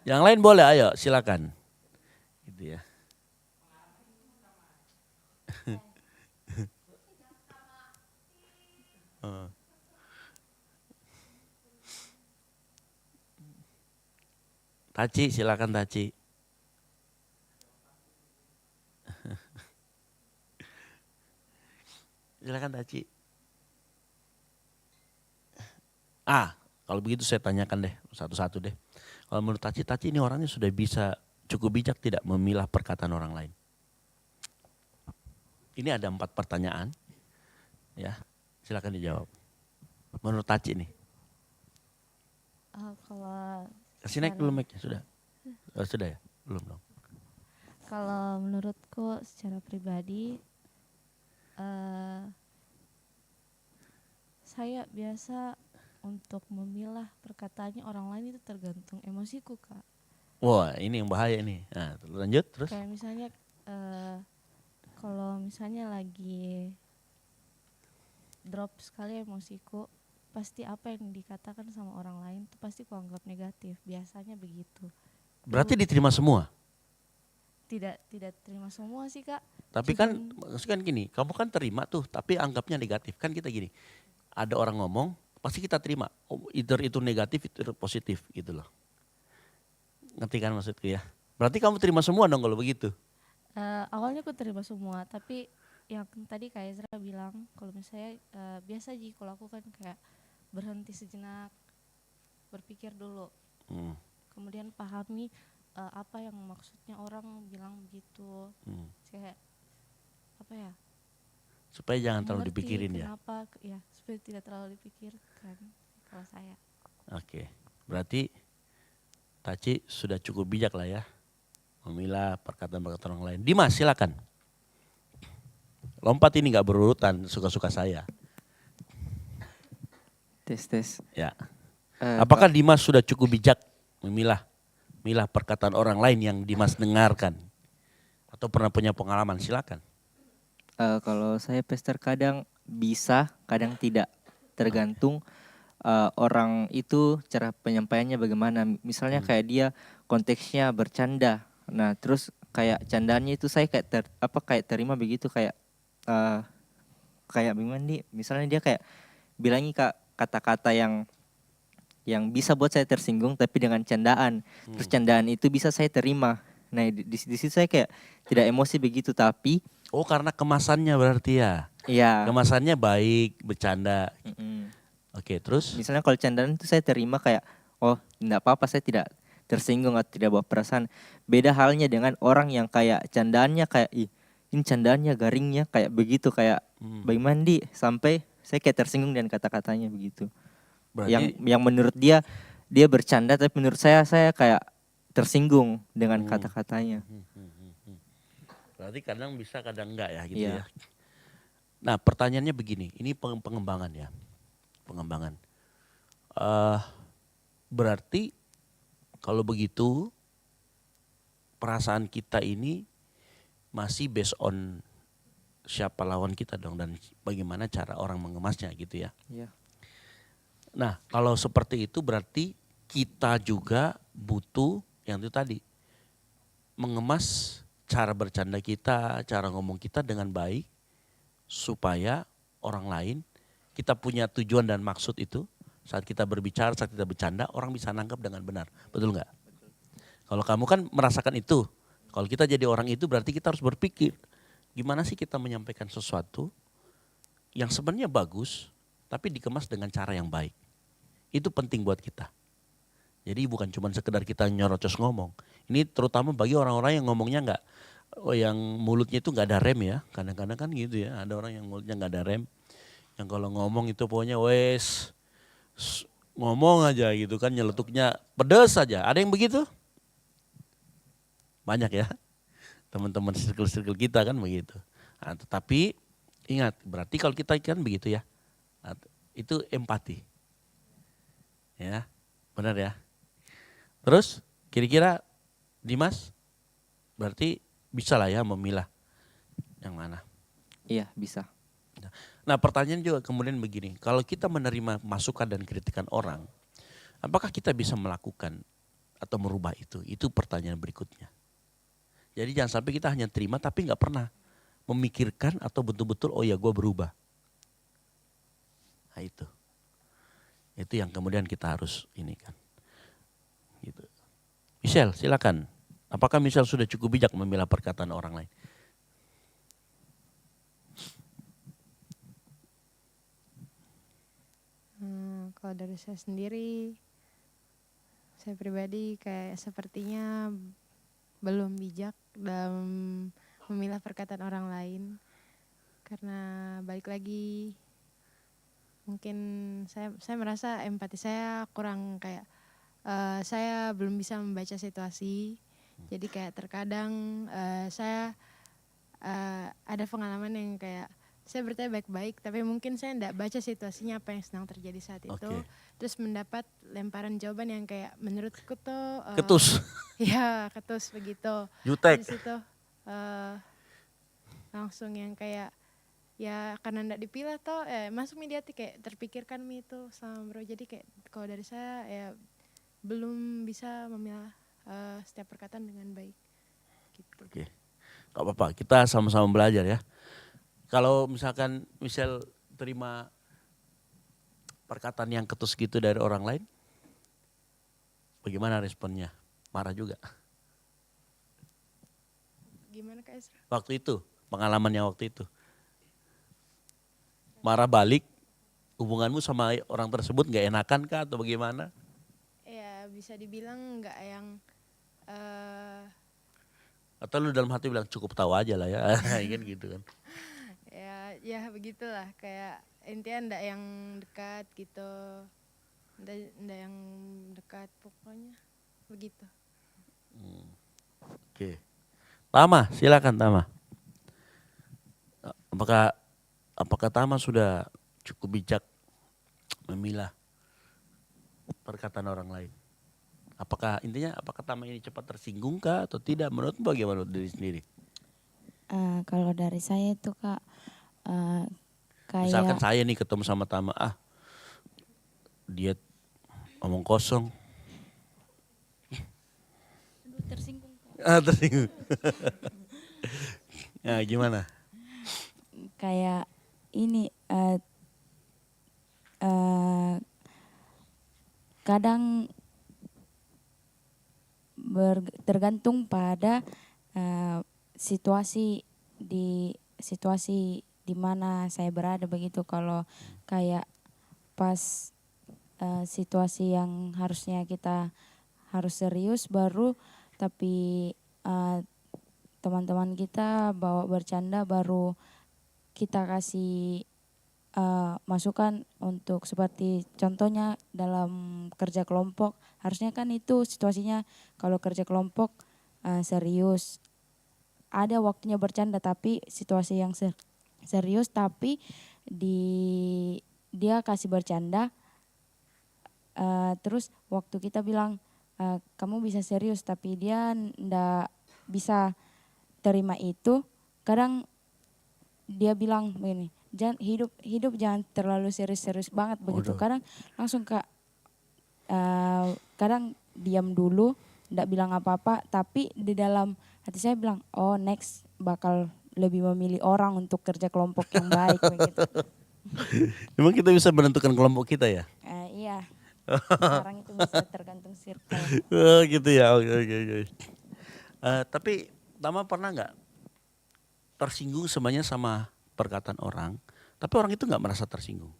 [SPEAKER 2] Yang lain boleh, ayo silakan. Gitu ya. Taci, silakan Taci. Silakan Taci. Kalau begitu saya tanyakan deh satu-satu deh. Kalau menurut Taci ini orangnya sudah bisa cukup bijak tidak memilah perkataan orang lain? Ini ada 4 pertanyaan. Ya, silakan dijawab. Menurut Taci nih.
[SPEAKER 3] Kalau
[SPEAKER 2] kasih naik dulu mic-nya, sudah. Sudah ya? Belum dong.
[SPEAKER 3] Kalau menurutku secara pribadi, saya biasa untuk memilah perkataannya orang lain itu tergantung emosiku, Kak.
[SPEAKER 2] Wah, ini yang bahaya nih. Nah, lanjut terus.
[SPEAKER 3] Kayak misalnya kalau misalnya lagi drop sekali emosiku, pasti apa yang dikatakan sama orang lain itu pasti kuanggap negatif. Biasanya begitu.
[SPEAKER 2] Berarti diterima semua?
[SPEAKER 3] Tidak terima semua sih, Kak.
[SPEAKER 2] Tapi kan maksudnya gini, kamu kan terima tuh, tapi anggapnya negatif. Kan kita gini, ada orang ngomong, pasti kita terima. Either itu negatif, itu positif gitu loh. Ngerti kan maksudku ya? Berarti kamu terima semua dong kalau begitu?
[SPEAKER 3] Awalnya aku terima semua, tapi yang tadi Kak Ezra bilang, kalau misalnya biasa Ji, kalau aku kan kayak berhenti sejenak, berpikir dulu. Kemudian pahami apa yang maksudnya orang bilang begitu. Kayak apa ya?
[SPEAKER 2] Supaya jangan terlalu dipikirin
[SPEAKER 3] kenapa, ya. Supaya tidak terlalu dipikirkan kalau saya.
[SPEAKER 2] Oke, berarti Taci sudah cukup bijak lah ya memilah perkataan-perkataan orang lain. Dimas silakan. Lompat ini nggak berurutan, suka-suka saya.
[SPEAKER 4] Tes.
[SPEAKER 2] Ya.
[SPEAKER 4] Eh,
[SPEAKER 2] Apakah Dimas sudah cukup bijak memilah perkataan orang lain yang Dimas dengarkan? Atau pernah punya pengalaman? Silakan.
[SPEAKER 4] Kalau saya pester kadang bisa, kadang tidak. Tergantung orang itu cara penyampaiannya bagaimana. Misalnya kayak dia konteksnya bercanda. Nah, terus kayak candaannya itu saya kayak kayak terima begitu kayak kayak bagaimana nih? Misalnya dia kayak bilangi kata-kata yang bisa buat saya tersinggung tapi dengan candaan. Terus candaan itu bisa saya terima. Nah, di situ saya kayak tidak emosi begitu, tapi
[SPEAKER 2] Oh, karena kemasannya berarti ya.
[SPEAKER 4] ya
[SPEAKER 2] Kemasannya baik, bercanda. Oke, terus?
[SPEAKER 4] misalnya kalau candaan itu saya terima kayak oh enggak apa-apa, saya tidak tersinggung atau tidak bawa perasaan. Beda halnya dengan orang yang kayak candaannya kayak ini candaannya garingnya kayak begitu kayak Bang Mandi sampai saya kayak tersinggung dengan kata-katanya begitu.
[SPEAKER 2] Berarti
[SPEAKER 4] Yang menurut dia bercanda tapi menurut saya kayak tersinggung dengan kata-katanya.
[SPEAKER 2] berarti kadang bisa, kadang enggak ya gitu
[SPEAKER 4] Iya.
[SPEAKER 2] ya. Nah, pertanyaannya begini, ini pengembangan ya. Pengembangan. Berarti kalau begitu perasaan kita ini masih based on siapa lawan kita dong dan bagaimana cara orang mengemasnya gitu ya.
[SPEAKER 4] Iya.
[SPEAKER 2] Nah, kalau seperti itu berarti kita juga butuh yang itu tadi. Mengemas cara bercanda kita, cara ngomong kita dengan baik supaya orang lain, kita punya tujuan dan maksud itu saat kita berbicara, saat kita bercanda, orang bisa nangkep dengan benar. Betul nggak? Kalau kamu kan merasakan itu. Kalau kita jadi orang itu berarti kita harus berpikir gimana sih kita menyampaikan sesuatu yang sebenarnya bagus tapi dikemas dengan cara yang baik. Itu penting buat kita. Jadi bukan cuma sekedar kita nyorocos ngomong. Ini terutama bagi orang-orang yang ngomongnya nggak, yang mulutnya itu nggak ada rem ya. Kadang-kadang kan gitu ya. Ada orang yang mulutnya nggak ada rem. Yang kalau ngomong itu pokoknya ngomong aja gitu kan, nyeletuknya pedes aja. Ada yang begitu? Banyak ya. Teman-teman circle-circle kita kan begitu. Nah, tetapi ingat, berarti kalau kita kan begitu ya. Nah, itu empati. Ya, benar ya. Terus kira-kira Dimas berarti bisa lah ya memilah yang mana.
[SPEAKER 4] Iya, bisa.
[SPEAKER 2] Nah, pertanyaan juga kemudian begini, kalau kita menerima masukan dan kritikan orang, apakah kita bisa melakukan atau merubah itu? Itu pertanyaan berikutnya. Jadi jangan sampai kita hanya terima tapi nggak pernah memikirkan atau betul-betul oh ya gue berubah. Nah itu yang kemudian kita harus ini kan. Gitu. Michelle silakan. Apakah Michelle sudah cukup bijak memilah perkataan orang lain?
[SPEAKER 3] Kalau dari saya sendiri, saya pribadi kayak sepertinya belum bijak dalam memilah perkataan orang lain. Karena balik lagi, mungkin saya merasa empati saya kurang kayak, saya belum bisa membaca situasi. Jadi kayak terkadang saya ada pengalaman yang kayak saya bertanya baik-baik tapi mungkin saya tidak baca situasinya apa yang sedang terjadi saat itu.
[SPEAKER 2] Oke.
[SPEAKER 3] Terus mendapat lemparan jawaban yang kayak menurutku tuh
[SPEAKER 2] Ketus.
[SPEAKER 3] ya ketus begitu.
[SPEAKER 2] Jutek.
[SPEAKER 3] Di situ langsung yang kayak ya karena tidak dipilah toh masuk mediatik kayak terpikirkan itu sama bro. Jadi kayak kalau dari saya ya belum bisa memilah setiap perkataan dengan baik gitu.
[SPEAKER 2] Oke. Gak apa-apa, kita sama-sama belajar ya. Kalau misalkan Michelle terima perkataan yang ketus gitu dari orang lain, bagaimana responnya? Marah juga?
[SPEAKER 3] Gimana Kak Ezra?
[SPEAKER 2] Waktu itu, pengalamannya waktu itu. Marah balik, hubunganmu sama orang tersebut gak enakan kah atau bagaimana?
[SPEAKER 3] Ya bisa dibilang nggak yang
[SPEAKER 2] Atau lu dalam hati bilang cukup tahu aja lah ya, kan gitu kan.
[SPEAKER 3] ya begitulah kayak intinya ndak yang dekat gitu, ndak yang dekat pokoknya
[SPEAKER 5] begitu.
[SPEAKER 2] Oke. Tama, silakan Tama. Apakah Tama sudah cukup bijak memilah perkataan orang lain? Apakah Tama ini cepat tersinggung kah atau tidak? Menurutmu bagaimana diri sendiri?
[SPEAKER 6] Kalau dari saya itu Kak,
[SPEAKER 2] Misalkan
[SPEAKER 6] kayak
[SPEAKER 2] saya nih ketemu sama Tama, dia omong kosong.
[SPEAKER 3] Aduh, tersinggung.
[SPEAKER 2] Tersinggung. Nah, gimana?
[SPEAKER 6] kayak ini kadang tergantung pada situasi di mana saya berada begitu. Kalau kayak pas situasi yang harusnya kita harus serius baru, tapi teman-teman kita bawa bercanda baru kita kasih masukan untuk seperti contohnya dalam kerja kelompok. Harusnya kan itu situasinya kalau kerja kelompok serius. Ada waktunya bercanda tapi situasi yang serius, tapi dia kasih bercanda. Terus waktu kita bilang kamu bisa serius, tapi dia ndak bisa terima itu. Kadang dia bilang begini, jangan hidup jangan terlalu serius-serius banget begitu. Kadang langsung kadang diam dulu, ndak bilang apa-apa, tapi di dalam hati saya bilang, oh next bakal lebih memilih orang untuk kerja kelompok yang baik begitu.
[SPEAKER 2] Memang kita bisa menentukan kelompok kita ya?
[SPEAKER 6] Iya. Sekarang itu bisa tergantung circle.
[SPEAKER 2] Oh, gitu ya, oke. Tapi Tama pernah nggak tersinggung sebenarnya sama perkataan orang, tapi orang itu nggak merasa tersinggung?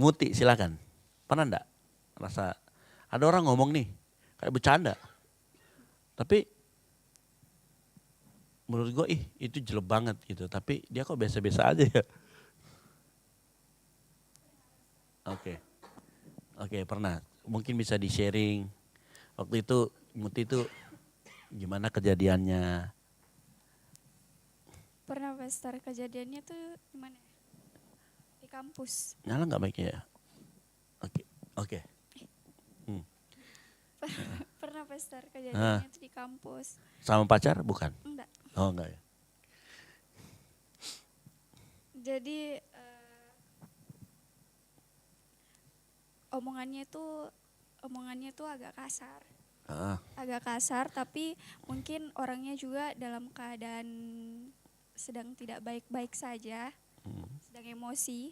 [SPEAKER 2] Muti silakan. Pernah enggak rasa ada orang ngomong nih kayak bercanda, tapi menurut gue itu jelek banget gitu, tapi dia kok biasa-biasa aja ya. Oke, pernah. Mungkin bisa di sharing waktu itu Muti itu gimana kejadiannya?
[SPEAKER 5] Pernah Pester, kejadiannya tuh gimana ya? Di kampus.
[SPEAKER 2] Nyala nggak mic-nya ya? Oke.
[SPEAKER 5] Pernah Pester, kejadiannya tuh di kampus.
[SPEAKER 2] Sama pacar bukan?
[SPEAKER 5] Enggak.
[SPEAKER 2] Oh enggak ya.
[SPEAKER 5] Jadi omongannya tuh agak kasar. Agak kasar, tapi mungkin orangnya juga dalam keadaan sedang tidak baik-baik saja, sedang emosi.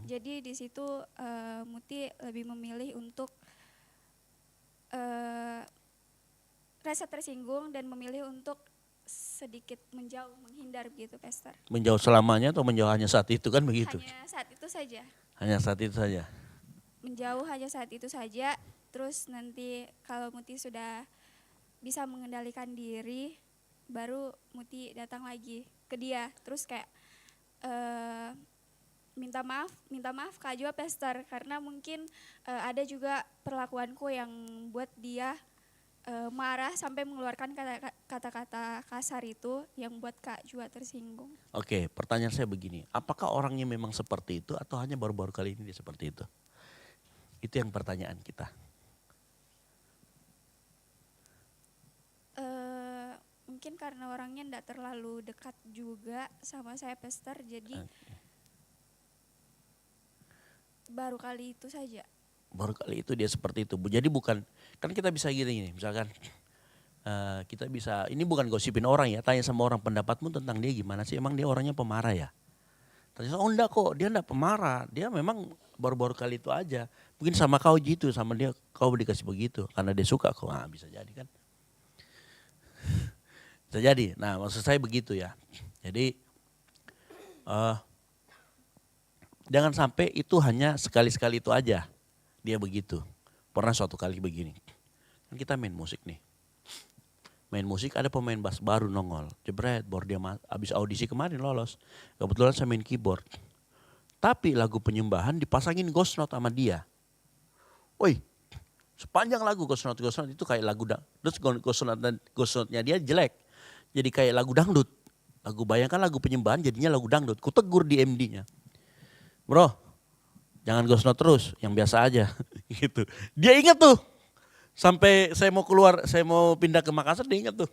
[SPEAKER 5] Jadi di situ Muti lebih memilih untuk rasa tersinggung dan memilih untuk sedikit menjauh, menghindar begitu, Pester.
[SPEAKER 2] Menjauh selamanya atau menjauh hanya saat itu kan begitu?
[SPEAKER 5] Hanya saat itu saja.
[SPEAKER 2] Hanya saat itu saja.
[SPEAKER 5] Menjauh hanya saat itu saja. Terus nanti kalau Muti sudah bisa mengendalikan diri, baru Muti datang lagi ke dia. Terus kayak minta maaf Kak Jua, Pester, karena mungkin ada juga perlakuanku yang buat dia marah sampai mengeluarkan kata-kata kasar itu yang buat Kak Jua tersinggung.
[SPEAKER 2] Oke, pertanyaan saya begini, apakah orangnya memang seperti itu atau hanya baru-baru kali ini dia seperti itu? Itu yang pertanyaan kita.
[SPEAKER 5] Mungkin karena orangnya enggak terlalu dekat juga sama saya, Pester, jadi baru kali itu saja.
[SPEAKER 2] Baru kali itu dia seperti itu. Jadi bukan, kan kita bisa gini nih, misalkan kita bisa, ini bukan gosipin orang ya, tanya sama orang pendapatmu tentang dia gimana sih, emang dia orangnya pemarah ya? Ternyata oh enggak kok, dia enggak pemarah, dia memang baru-baru kali itu aja. Mungkin sama kau gitu, sama dia kau dikasih begitu, karena dia suka kok, bisa jadi kan. Bisa jadi, nah maksud saya begitu ya. Jadi jangan sampai itu hanya sekali-sekali itu aja dia begitu. Pernah suatu kali begini, kan kita main musik nih. Main musik ada pemain bass baru nongol, jebret, baru dia habis audisi kemarin lolos. Kebetulan saya main keyboard. Tapi lagu penyembahan dipasangin ghost note sama dia. Woi, sepanjang lagu ghost note itu kayak lagu terus ghost note-nya dia jelek. Jadi kayak lagu dangdut. Bayangkan lagu penyembahan jadinya lagu dangdut. Kutegur di MD-nya. Bro, jangan ghost note terus, yang biasa aja. Gitu. Dia ingat tuh. Sampai saya mau pindah ke Makassar, dia ingat tuh.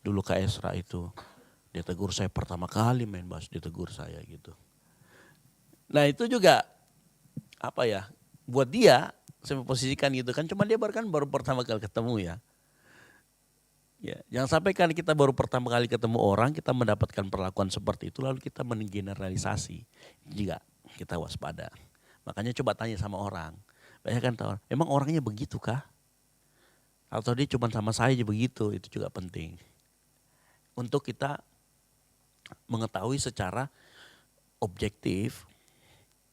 [SPEAKER 2] Dulu Kak Esra itu, dia tegur saya pertama kali main bass, dia tegur saya gitu. Nah itu juga apa ya, buat dia saya memposisikan gitu kan, cuma dia baru pertama kali ketemu ya. Ya, jangan sampai kan kita baru pertama kali ketemu orang, kita mendapatkan perlakuan seperti itu lalu kita menggeneralisasi. Juga kita waspada. Makanya coba tanya sama orang. Banyak kan tahu, emang orangnya begitu kah? Atau dia cuma sama saya aja begitu, itu juga penting. Untuk kita mengetahui secara objektif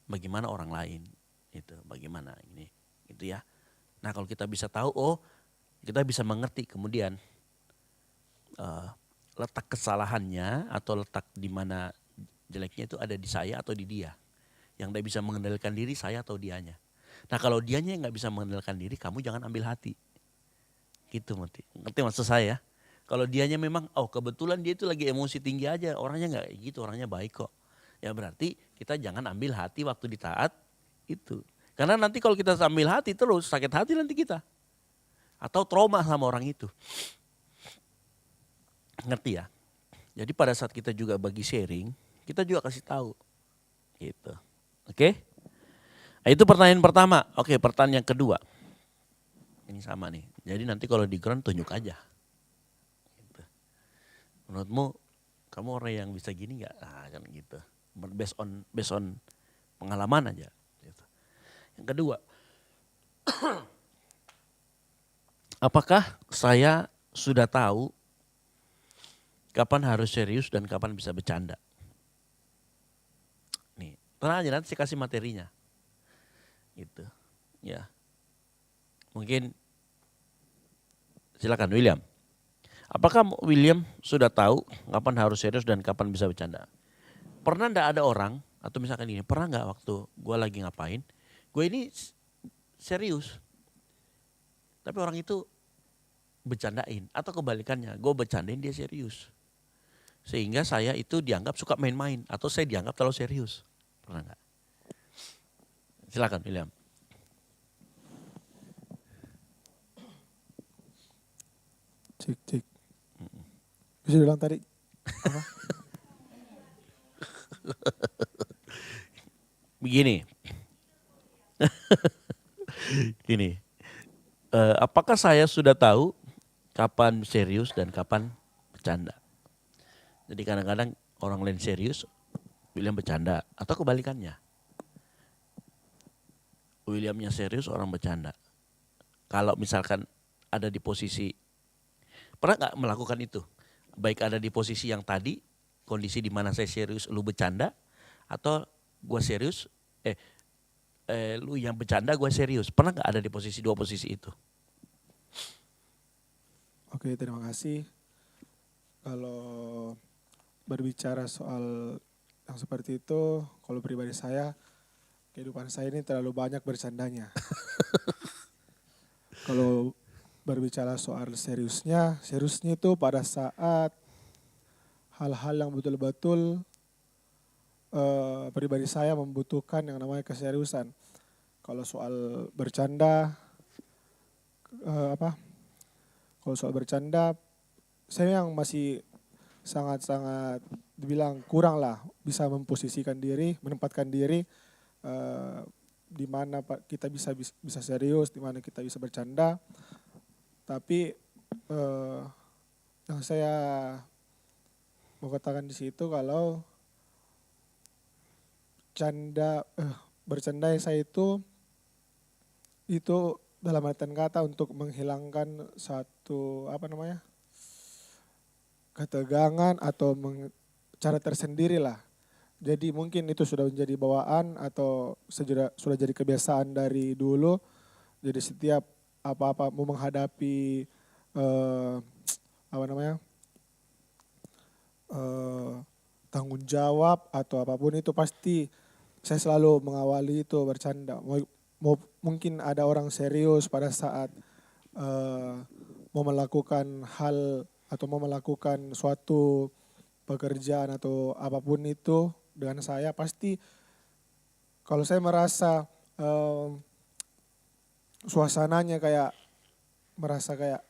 [SPEAKER 2] bagaimana orang lain, itu bagaimana ini, gitu ya. Nah kalau kita bisa tahu, kita bisa mengerti kemudian letak kesalahannya atau letak di mana jeleknya itu ada di saya atau di dia. Yang tidak bisa mengendalikan diri saya atau dianya. Nah kalau dianya nggak bisa mengendalikan diri, kamu jangan ambil hati. Gitu ngerti maksud saya? Kalau dianya memang, kebetulan dia itu lagi emosi tinggi aja, orangnya nggak gitu, orangnya baik kok. Ya berarti kita jangan ambil hati waktu ditaat itu. Karena nanti kalau kita ambil hati terus, sakit hati nanti kita. Atau trauma sama orang itu. Ngerti ya? Jadi pada saat kita juga bagi sharing, kita juga kasih tahu. Gitu. Oke? Nah, itu pertanyaan pertama. Oke, pertanyaan yang kedua. Ini sama nih. Jadi nanti kalau di ground tunjuk aja. Gitu. Menurutmu kamu orang yang bisa gini nggak? Kan gitu. Based on pengalaman aja. Gitu. Yang kedua, apakah saya sudah tahu kapan harus serius dan kapan bisa bercanda? Nih, tenang aja nanti saya kasih materinya. Gitu. Ya. Mungkin silakan William. Apakah William sudah tahu kapan harus serius dan kapan bisa bercanda? Pernah enggak ada orang atau misalkan ini, pernah enggak waktu gue lagi ngapain, gue ini serius. Tapi orang itu bercandain atau kebalikannya, gue bercandain dia serius. Sehingga saya itu dianggap suka main-main atau saya dianggap terlalu serius. Pernah enggak? Silakan William.
[SPEAKER 1] Cek. Bisa bilang tadi apa?
[SPEAKER 2] Begini. Gini. Apakah saya sudah tahu kapan serius dan kapan bercanda? Jadi kadang-kadang orang lain serius, William bercanda. Atau kebalikannya. Williamnya serius, orang bercanda. Kalau misalkan ada di posisi, pernah gak melakukan itu? Baik ada di posisi yang tadi, kondisi di mana saya serius, lu bercanda. Atau gue serius, lu yang bercanda, gue serius. Pernah gak ada di dua posisi itu?
[SPEAKER 1] Oke, terima kasih. Kalau berbicara soal yang seperti itu, kalau pribadi saya, kehidupan saya ini terlalu banyak bercandanya. Kalau berbicara soal seriusnya itu pada saat hal-hal yang betul-betul pribadi saya membutuhkan yang namanya keseriusan. Kalau soal bercanda, kalau soal bercanda, saya yang masih sangat-sangat dibilang kurang lah bisa memposisikan diri, menempatkan diri di mana kita bisa serius, di mana kita bisa bercanda. Tapi yang saya mau katakan di situ kalau bercanda saya itu dalam artian kata untuk menghilangkan satu ketegangan atau cara tersendiri lah. Jadi mungkin itu sudah menjadi bawaan atau sudah jadi kebiasaan dari dulu. Jadi setiap apa-apa mau menghadapi tanggung jawab atau apapun itu pasti saya selalu mengawali itu bercanda. Mungkin ada orang serius pada saat mau melakukan hal atau mau melakukan suatu pekerjaan atau apapun itu dengan saya, pasti kalau saya merasa suasananya kayak merasa kayak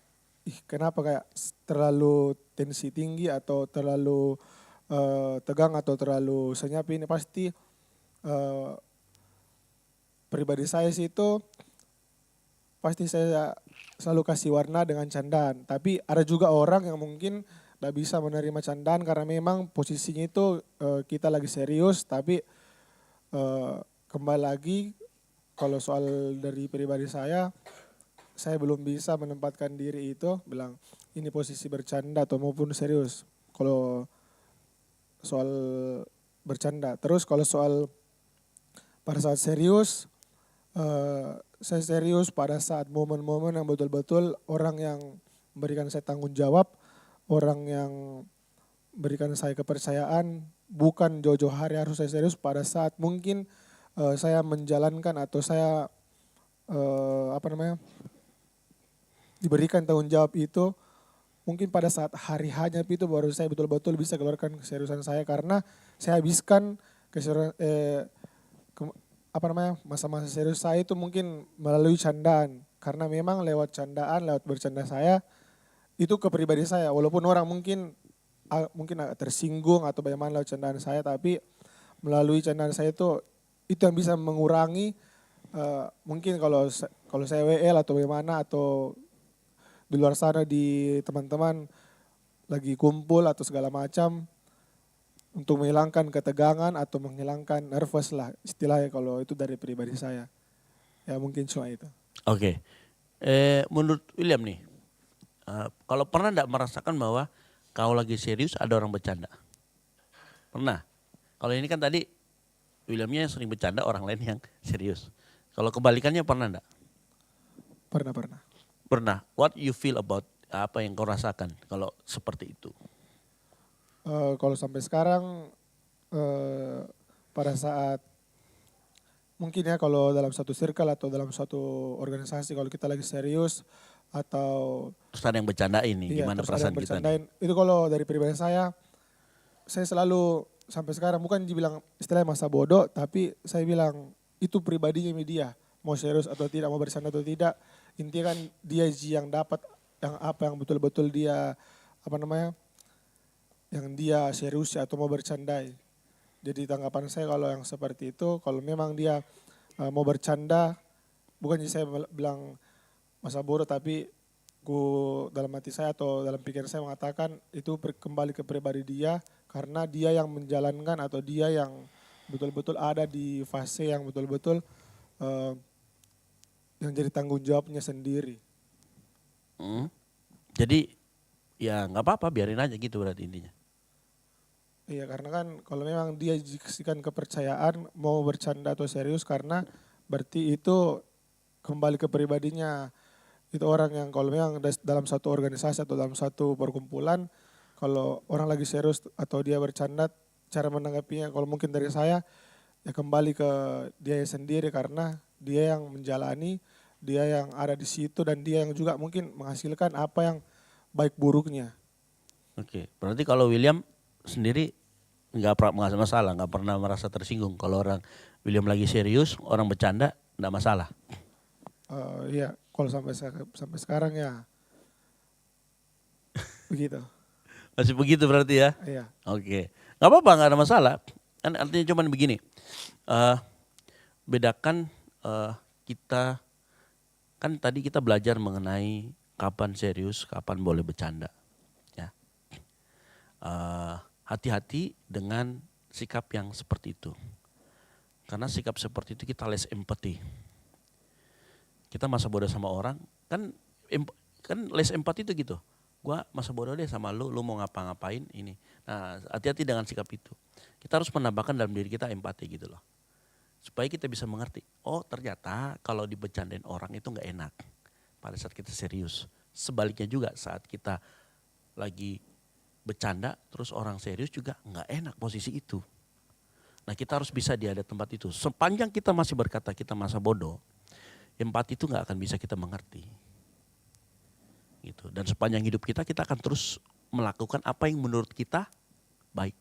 [SPEAKER 1] kenapa kayak terlalu tensi tinggi atau terlalu tegang atau terlalu senyap, ini pasti pribadi saya sih itu pasti saya selalu kasih warna dengan candaan. Tapi ada juga orang yang mungkin tidak bisa menerima candaan karena memang posisinya itu kita lagi serius, tapi kembali lagi kalau soal dari pribadi saya belum bisa menempatkan diri itu bilang ini posisi bercanda atau maupun serius. Kalau soal bercanda, terus kalau soal pada saat serius, saya serius pada saat momen-momen yang betul-betul orang yang memberikan saya tanggung jawab, orang yang berikan saya kepercayaan, bukan jauh-jauh hari harus saya serius pada saat mungkin saya menjalankan atau saya diberikan tanggung jawab itu, mungkin pada saat hari hanya itu baru saya betul-betul bisa keluarkan keseriusan saya karena saya habiskan masa-masa serius saya itu mungkin melalui candaan, karena memang lewat candaan, lewat bercanda saya itu ke pribadi saya, walaupun orang mungkin agak tersinggung atau bagaimana lewat candaan saya, tapi melalui candaan saya itu yang bisa mengurangi mungkin kalau saya WL atau bagaimana atau di luar sana di teman-teman lagi kumpul atau segala macam, untuk menghilangkan ketegangan atau menghilangkan nervous lah istilahnya kalau itu dari pribadi saya. Ya mungkin cuma itu.
[SPEAKER 2] Oke. Menurut William nih, kalau pernah enggak merasakan bahwa kau lagi serius ada orang bercanda? Pernah? Kalau ini kan tadi Williamnya yang sering bercanda, orang lain yang serius. Kalau kebalikannya pernah enggak?
[SPEAKER 1] Pernah.
[SPEAKER 2] Pernah. What you feel about apa yang kau rasakan kalau seperti itu?
[SPEAKER 1] Kalau sampai sekarang pada saat mungkin ya kalau dalam satu circle atau dalam satu organisasi kalau kita lagi serius atau
[SPEAKER 2] terus ada yang bercandain nih, gimana perasaan kita nih?
[SPEAKER 1] Itu kalau dari pribadi saya selalu sampai sekarang bukan dibilang istilahnya masa bodoh, tapi saya bilang itu pribadinya media, mau serius atau tidak, mau bercanda atau tidak, intinya kan dia yang dapat yang betul-betul dia yang dia serius atau mau bercandai. Jadi tanggapan saya kalau yang seperti itu, kalau memang dia mau bercanda, bukan saya bilang masa bodoh, tapi dalam hati saya atau dalam pikiran saya mengatakan itu kembali ke pribadi dia, karena dia yang menjalankan atau dia yang betul-betul ada di fase yang betul-betul yang jadi tanggung jawabnya sendiri.
[SPEAKER 2] Jadi ya nggak apa-apa, biarin aja gitu berarti intinya.
[SPEAKER 1] Iya, karena kan kalau memang dia dikasihkan kepercayaan mau bercanda atau serius, karena berarti itu kembali ke pribadinya. Itu orang yang kalau memang dalam satu organisasi atau dalam satu perkumpulan, kalau orang lagi serius atau dia bercanda, cara menanggapinya kalau mungkin dari saya ya kembali ke dia sendiri, karena dia yang menjalani, dia yang ada di situ, dan dia yang juga mungkin menghasilkan apa yang baik buruknya.
[SPEAKER 2] Oke, berarti kalau William sendiri nggak masalah, nggak pernah merasa tersinggung kalau orang William lagi serius, orang bercanda nggak masalah.
[SPEAKER 1] Iya, kalau sampai sekarang ya begitu.
[SPEAKER 2] Masih begitu berarti ya?
[SPEAKER 1] Iya.
[SPEAKER 2] Oke, nggak apa-apa, nggak ada masalah. Kan artinya cuman begini, bedakan kita kan tadi kita belajar mengenai kapan serius, kapan boleh bercanda. Ya. Hati-hati dengan sikap yang seperti itu. Karena sikap seperti itu kita less empathy. Kita masa bodoh sama orang, kan less empathy itu gitu. Gua masa bodoh deh sama lu mau ngapa-ngapain ini. Nah, hati-hati dengan sikap itu. Kita harus menambahkan dalam diri kita empati gitu loh. Supaya kita bisa mengerti, oh ternyata kalau dibercandain orang itu gak enak pada saat kita serius. Sebaliknya juga saat kita lagi bercanda terus orang serius juga nggak enak posisi itu. Nah kita harus bisa di ada tempat itu. Sepanjang kita masih berkata kita masa bodoh, empati itu nggak akan bisa kita mengerti. Gitu. Dan sepanjang hidup kita akan terus melakukan apa yang menurut kita baik.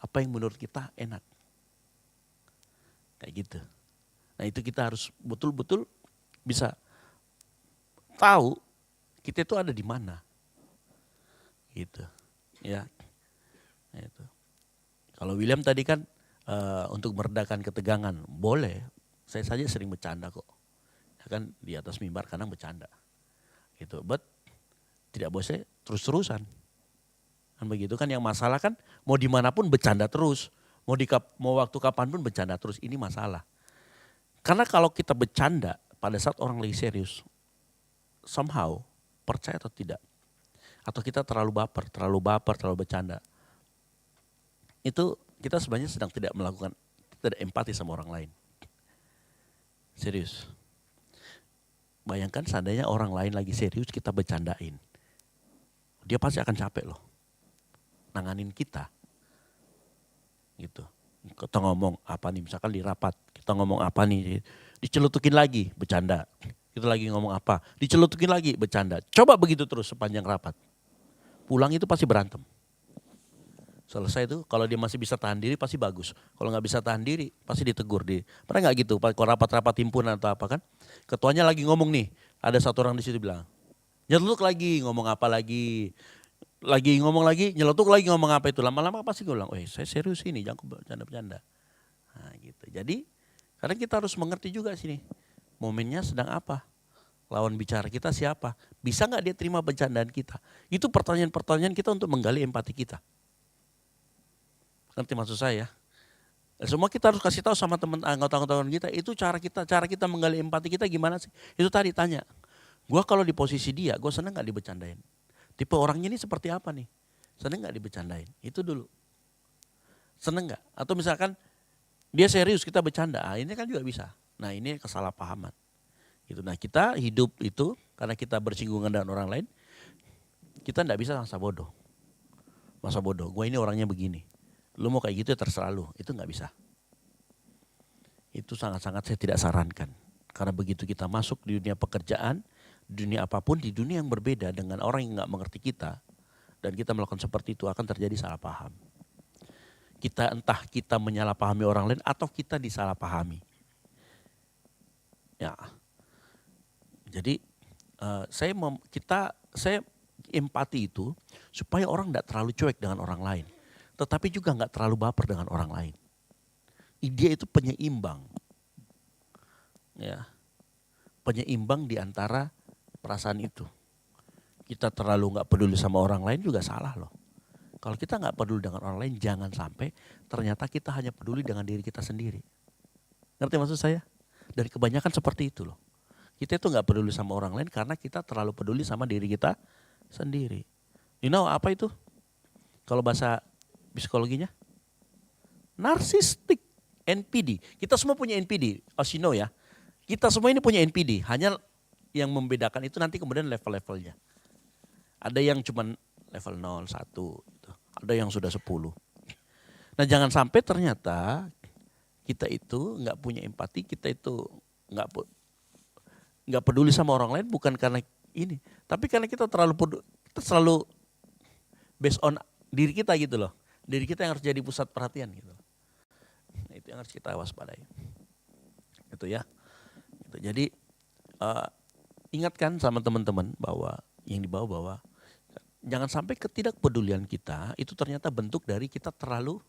[SPEAKER 2] Apa yang menurut kita enak. Kayak gitu. Nah itu kita harus betul-betul bisa tahu kita itu ada di mana. Gitu. Ya. Itu. Kalau William tadi kan untuk meredakan ketegangan, boleh. Saya saja sering bercanda kok. Ya kan di atas mimbar kadang bercanda. Gitu. But tidak boleh terus-terusan. Kan begitu kan, yang masalah kan mau dimanapun bercanda terus. Mau waktu kapan pun bercanda terus, ini masalah. Karena kalau kita bercanda pada saat orang lagi serius, somehow, percaya atau tidak, atau kita terlalu baper, terlalu bercanda, itu kita sebenarnya sedang tidak empati sama orang lain. Serius. Bayangkan seandainya orang lain lagi serius kita bercandain. Dia pasti akan capek loh. Nanganin kita. Gitu. Kita ngomong apa nih, misalkan di rapat, kita ngomong apa nih, dicelutukin lagi, bercanda. Kita lagi ngomong apa, dicelutukin lagi, bercanda. Coba begitu terus sepanjang rapat. Pulang itu pasti berantem. Selesai itu kalau dia masih bisa tahan diri pasti bagus. Kalau nggak bisa tahan diri pasti ditegur. Pernah nggak gitu? Kalau rapat-rapat himpunan atau apa kan? Ketuanya lagi ngomong nih, ada satu orang di situ bilang, nyeletuk lagi, ngomong apa lagi, nyeletuk lagi ngomong apa itu. Lama-lama pasti gue bilang, saya serius ini, jangan bercanda-bercanda. Nah gitu. Jadi kadang kita harus mengerti juga sini, momennya sedang apa. Lawan bicara kita siapa? Bisa nggak dia terima bercandaan kita? Itu pertanyaan-pertanyaan kita untuk menggali empati kita. Ngerti maksud saya? Semua kita harus kasih tahu sama teman anggota-anggota kita, itu cara kita menggali empati kita gimana sih? Itu tadi tanya, gue kalau di posisi dia, gue seneng gak dibercandain? Tipe orangnya ini seperti apa nih? Seneng gak dibercandain? Itu dulu. Seneng gak? Atau misalkan dia serius kita bercanda, ini kan juga bisa. Nah ini kesalahpahaman. Gitu. Nah kita hidup itu karena kita bersinggungan dengan orang lain, kita gak bisa masa bodoh. Masa bodoh, gue ini orangnya begini. Lu mau kayak gitu ya terserah lu, itu gak bisa. Itu sangat-sangat saya tidak sarankan. Karena begitu kita masuk di dunia pekerjaan, dunia apapun, di dunia yang berbeda dengan orang yang gak mengerti kita, dan kita melakukan seperti itu akan terjadi salah paham. Entah kita menyalahpahami orang lain atau kita disalahpahami. Ya, jadi saya empati itu supaya orang gak terlalu cuek dengan orang lain. Tetapi juga gak terlalu baper dengan orang lain. Dia itu penyeimbang. Ya, penyeimbang di antara perasaan itu. Kita terlalu gak peduli sama orang lain juga salah loh. Kalau kita gak peduli dengan orang lain, jangan sampai ternyata kita hanya peduli dengan diri kita sendiri. Ngerti maksud saya? Dan kebanyakan seperti itu loh. Kita itu gak peduli sama orang lain karena kita terlalu peduli sama diri kita sendiri. You know apa itu? Kalau bahasa psikologinya? Narsistik. NPD. Kita semua punya NPD. As you know ya. Kita semua ini punya NPD. Hanya yang membedakan itu nanti kemudian level-levelnya. Ada yang cuma level 0, 1. Gitu. Ada yang sudah 10. Nah jangan sampai ternyata kita itu gak punya empati. Kita itu gak peduli sama orang lain bukan karena ini. Tapi karena kita kita selalu based on diri kita gitu loh. Diri kita yang harus jadi pusat perhatian gitu. Nah, itu yang harus kita waspadai. Gitu ya. Gitu. Jadi ingatkan sama teman-teman bahwa yang dibawa bahwa jangan sampai ketidakpedulian kita itu ternyata bentuk dari kita terlalu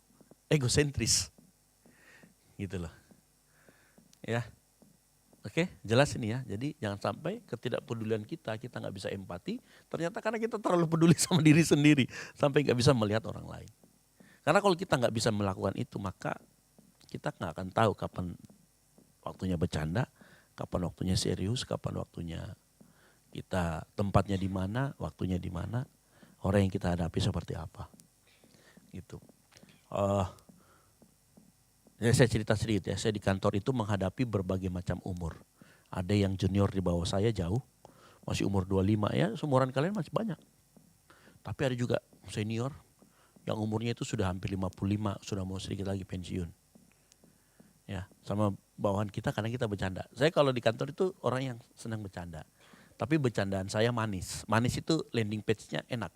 [SPEAKER 2] egosentris. Gitu loh. Ya. Oke, jelas ini ya. Jadi jangan sampai ketidakpedulian kita gak bisa empati, ternyata karena kita terlalu peduli sama diri sendiri, sampai gak bisa melihat orang lain. Karena kalau kita gak bisa melakukan itu, maka kita gak akan tahu kapan waktunya bercanda, kapan waktunya serius, kapan waktunya kita tempatnya di mana, waktunya di mana, orang yang kita hadapi seperti apa. Gitu. Ya, saya cerita sedikit ya, saya di kantor itu menghadapi berbagai macam umur. Ada yang junior di bawah saya jauh, masih umur 25 ya, seumuran kalian masih banyak. Tapi ada juga senior, yang umurnya itu sudah hampir 55, sudah mau sedikit lagi pensiun. Ya, sama bawahan kita karena kita bercanda. Saya kalau di kantor itu orang yang senang bercanda. Tapi bercandaan saya manis. Manis itu landing page-nya enak.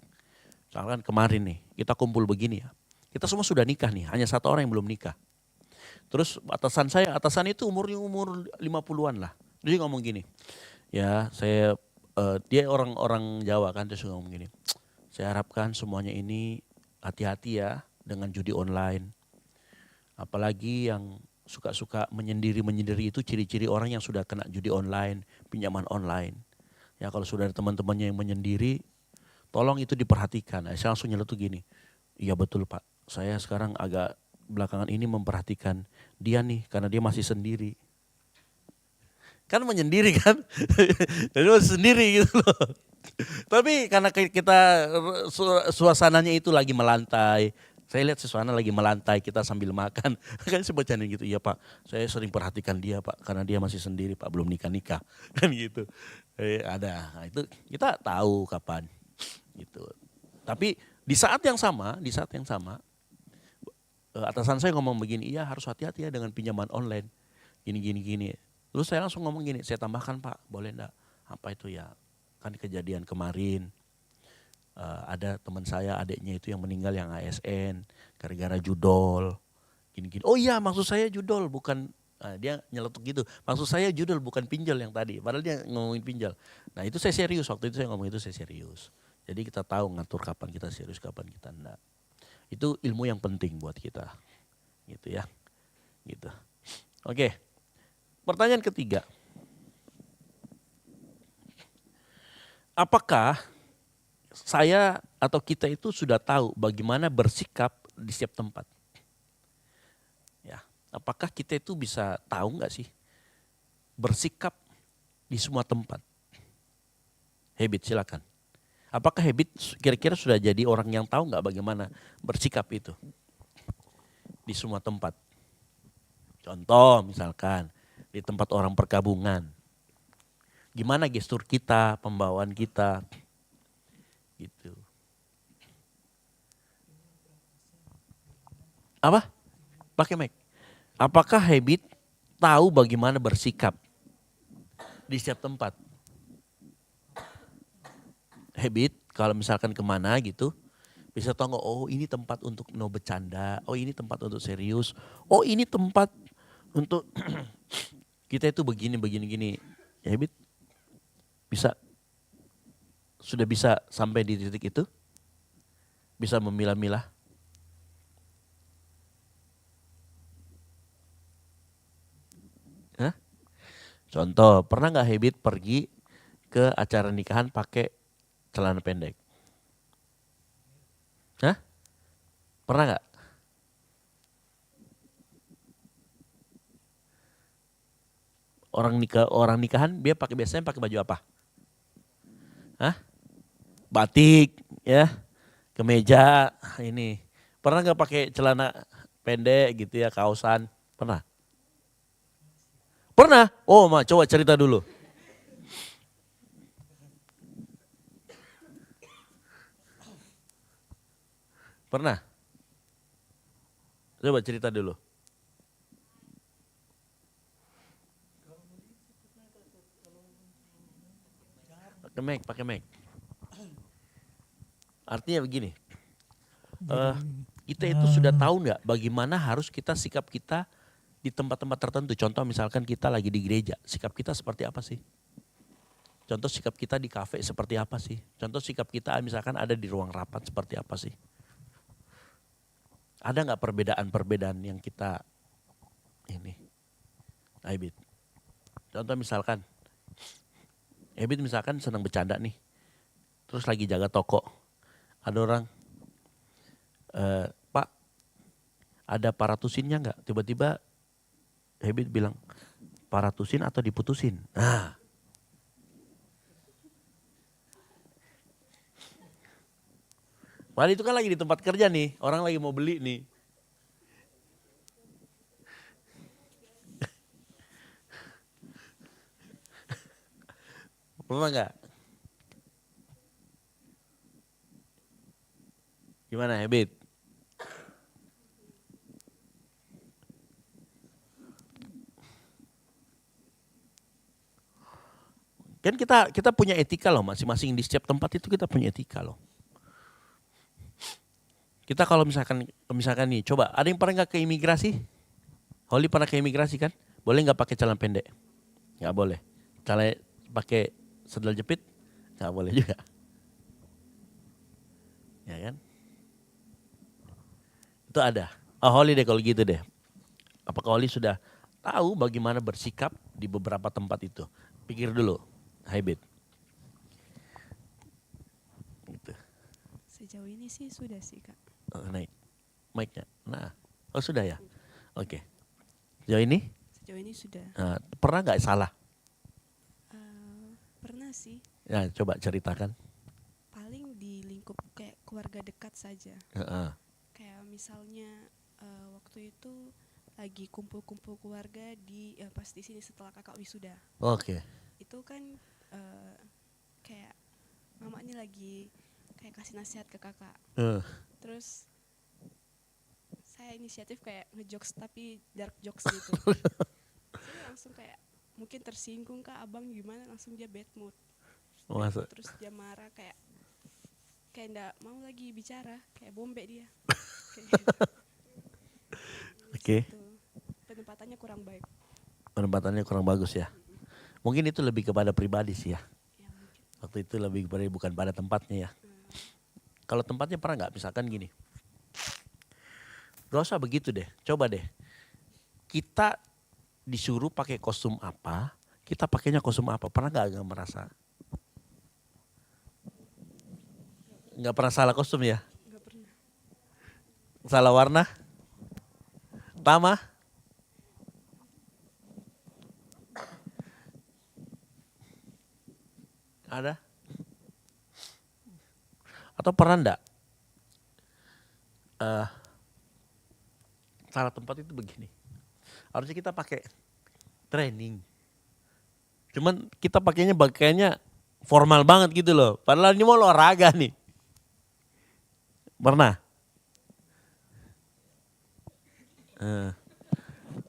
[SPEAKER 2] Misalkan kemarin nih, kita kumpul begini ya. Kita semua sudah nikah nih, hanya satu orang yang belum nikah. Terus atasan itu umur 50-an lah. Dia ngomong gini, ya saya, dia orang Jawa kan, terus ngomong gini, saya harapkan semuanya ini hati-hati ya dengan judi online. Apalagi yang suka-suka menyendiri itu ciri-ciri orang yang sudah kena judi online, pinjaman online. Ya kalau sudah ada teman-temannya yang menyendiri, tolong itu diperhatikan. Saya langsung nyeletuk gini, iya betul Pak, saya sekarang agak belakangan ini memperhatikan dia nih karena dia masih sendiri. Kan menyendiri kan, jadi masih sendiri gitu loh. Tapi karena kita suasananya itu lagi melantai, saya lihat suasana lagi melantai, kita sambil makan, kan saya bercanda gitu, iya Pak, saya sering perhatikan dia Pak, karena dia masih sendiri Pak, belum nikah-nikah, kan gitu. Ada, nah, itu kita tahu kapan, gitu. Tapi di saat yang sama, atasan saya ngomong begini, iya harus hati-hati ya dengan pinjaman online, gini. Terus saya langsung ngomong gini, saya tambahkan Pak, boleh enggak? Apa itu ya? Kan kejadian kemarin, ada teman saya, adiknya itu yang meninggal yang ASN, gara-gara judol, gini. Oh iya maksud saya judol, bukan, dia nyeletuk gitu. Maksud saya judol bukan pinjol yang tadi, padahal dia ngomongin pinjol. Nah itu saya serius, waktu itu saya ngomong itu saya serius. Jadi kita tahu ngatur kapan kita serius, kapan kita enggak. Itu ilmu yang penting buat kita, gitu ya. Gitu. Oke, pertanyaan ketiga. Apakah saya atau kita itu sudah tahu bagaimana bersikap di setiap tempat? Ya, apakah kita itu bisa tahu nggak sih bersikap di semua tempat? Habit, silakan. Apakah habit kira-kira sudah jadi orang yang tahu nggak bagaimana bersikap itu di semua tempat? Contoh misalkan di tempat orang perkabungan, gimana gestur kita, pembawaan kita, gitu. Apa? Pakai mic. Apakah habit tahu bagaimana bersikap di setiap tempat? Habit kalau misalkan kemana gitu, bisa tahu nggak, oh ini tempat untuk no bercanda, oh ini tempat untuk serius, oh ini tempat untuk kita itu begini. Ya, habit bisa, sudah bisa sampai di titik itu, bisa memilah-milah. Hah? Contoh, pernah nggak habit pergi ke acara nikahan pakai celana pendek? Hah? Pernah nggak? Orang nikahan dia biasanya pakai baju apa? Hah? Batik, ya, kemeja, ini. Pernah nggak pakai celana pendek gitu ya, kaosan? Pernah? Pernah? Oh, coba cerita dulu. Pernah? Coba cerita dulu. Pakai mic. Artinya begini, kita itu sudah tahu nggak bagaimana harus sikap kita di tempat-tempat tertentu. Contoh misalkan kita lagi di gereja, sikap kita seperti apa sih? Contoh sikap kita di kafe seperti apa sih? Contoh sikap kita misalkan ada di ruang rapat seperti apa sih? Ada nggak perbedaan-perbedaan yang kita ini? Habit. Contoh misalkan, habit misalkan senang bercanda nih, terus lagi jaga toko, ada orang, Pak, ada paratusinnya nggak? Tiba-tiba habit bilang, paratusin atau diputusin? Nah, padahal itu kan lagi di tempat kerja nih, orang lagi mau beli nih. Pernah nggak? Gimana habit? Kan kita punya etika loh, masing-masing di setiap tempat itu kita punya etika loh. Kita kalau misalkan nih, coba ada yang pernah nggak ke imigrasi? Holly pernah ke imigrasi kan? Boleh nggak pakai celana pendek? Nggak boleh. Celana pakai sandal jepit? Nggak boleh juga. Ya kan? Itu ada. Oh, Holly deh kalau gitu deh. Apakah Holly sudah tahu bagaimana bersikap di beberapa tempat itu? Pikir dulu, habit. Gitu.
[SPEAKER 7] Sejauh ini sih sudah sih Kak.
[SPEAKER 2] Oh, naik mic-nya. Nah, oh sudah ya. Oke. Sejauh ini?
[SPEAKER 7] Sejauh ini sudah.
[SPEAKER 2] Pernah nggak salah?
[SPEAKER 7] Pernah sih.
[SPEAKER 2] Ya, coba ceritakan.
[SPEAKER 7] Paling di lingkup kayak keluarga dekat saja. Kayak misalnya waktu itu lagi kumpul-kumpul keluarga pas di sini setelah kakak wisuda.
[SPEAKER 2] Oke.
[SPEAKER 7] Itu kan kayak mama ini lagi kayak kasih nasihat ke kakak. Terus saya inisiatif kayak ngejokes tapi dark jokes gitu. Saya langsung kayak mungkin tersinggung kak abang gimana, langsung dia bad mood. Terus dia marah kayak enggak mau lagi bicara, kayak bombe dia.
[SPEAKER 2] Oke.
[SPEAKER 7] Penempatannya kurang baik.
[SPEAKER 2] Penempatannya kurang bagus ya. Mungkin itu lebih kepada pribadi sih ya.
[SPEAKER 7] Ya mungkin.
[SPEAKER 2] Waktu itu lebih kepada bukan pada tempatnya ya. Kalau tempatnya pernah nggak misalkan gini. Gak usah begitu deh, coba deh. Kita disuruh pakai kostum apa, kita pakainya kostum apa. Pernah nggak merasa? Nggak pernah salah kostum ya?
[SPEAKER 7] Nggak pernah.
[SPEAKER 2] Salah warna? Tama? Ada? Atau pernah enggak? Salah tempat itu begini. Harusnya kita pakai training. Cuman kita pakainya formal banget gitu loh. Padahal ini mau olahraga nih. Pernah?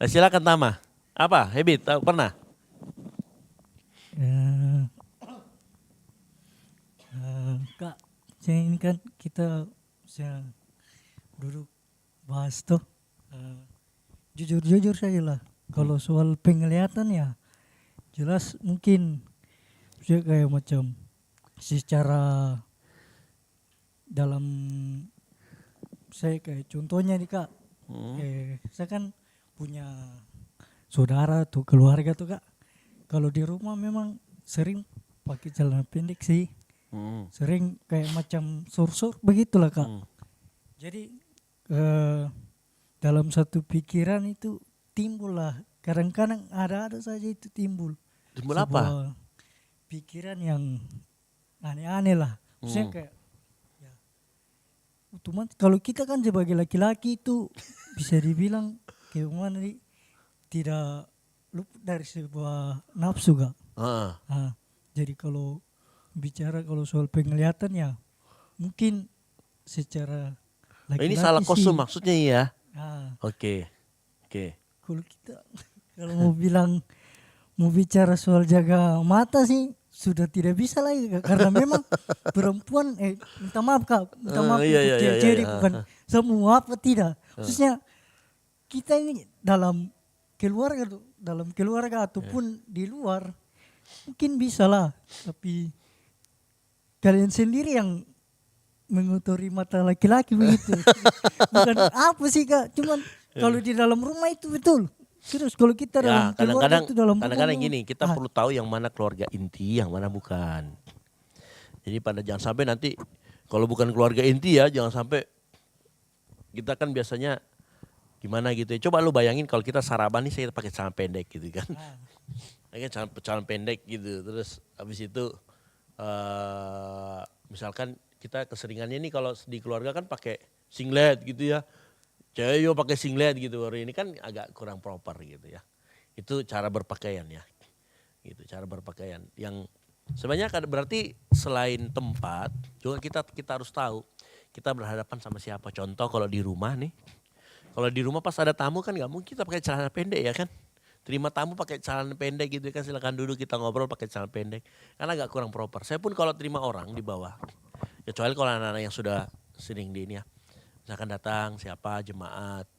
[SPEAKER 2] Silakan Tama. Apa? Habit? Pernah?
[SPEAKER 8] Kak, ini kan kita bisa duduk bahas tuh. Jujur saja lah. Kalau soal penglihatan ya jelas mungkin saya kayak macam secara dalam saya kayak contohnya nih Kak. Saya kan punya saudara tuh keluarga tuh Kak. Kalau di rumah memang sering pakai celana pendek sih. Sering kayak macam sur-sur begitulah Kak. Jadi dalam satu pikiran itu timbul lah. Kadang-kadang ada saja itu timbul.
[SPEAKER 2] Timbul apa?
[SPEAKER 8] Pikiran yang aneh-aneh lah. Maksudnya kayak ya, otomatis kalau kita kan sebagai laki-laki itu bisa dibilang kayak mana nih, tidak luput dari sebuah nafsu Kak. Jadi kalau bicara kalau soal penglihatan ya mungkin secara laki-laki
[SPEAKER 2] ini salah kostum
[SPEAKER 8] sih,
[SPEAKER 2] maksudnya ya. Oke.
[SPEAKER 8] Kalau kita kalau mau bicara soal jaga mata sih sudah tidak bisa lagi Kak. Karena memang perempuan minta maaf Kak, minta maaf
[SPEAKER 2] iya,
[SPEAKER 8] untuk
[SPEAKER 2] iya,
[SPEAKER 8] jadi
[SPEAKER 2] iya.
[SPEAKER 8] bukan semua apa tidak. Khususnya kita ini dalam keluarga ataupun di luar mungkin bisa lah, tapi kalian sendiri yang mengotori mata laki-laki begitu. Bukan apa sih Kak, cuman kalau di dalam rumah itu betul. Terus kalau kita dalam keluarga itu dalam rumah.
[SPEAKER 2] Kadang-kadang gini, kita perlu tahu yang mana keluarga inti, yang mana bukan. Jadi jangan sampai nanti kalau bukan keluarga inti ya, jangan sampai kita kan biasanya gimana gitu ya. Coba lu bayangin kalau kita sarapan nih saya pakai celana pendek gitu kan. Celana pendek gitu. Terus habis itu misalkan kita keseringannya nih kalau di keluarga kan pakai singlet gitu ya. Cewek yo pakai singlet gitu. Ini kan agak kurang proper gitu ya. Itu cara berpakaian ya. Gitu, cara berpakaian yang sebenarnya berarti selain tempat juga kita harus tahu kita berhadapan sama siapa. Contoh kalau di rumah nih. Kalau di rumah pas ada tamu kan nggak mungkin kita pakai celana pendek ya kan. terima tamu pakai celana pendek gitu kan, silakan duduk kita ngobrol pakai celana pendek. Karena agak kurang proper. Saya pun kalau terima orang di bawah, kecuali kalau anak-anak yang sudah sering di ini ya, misalkan datang siapa jemaat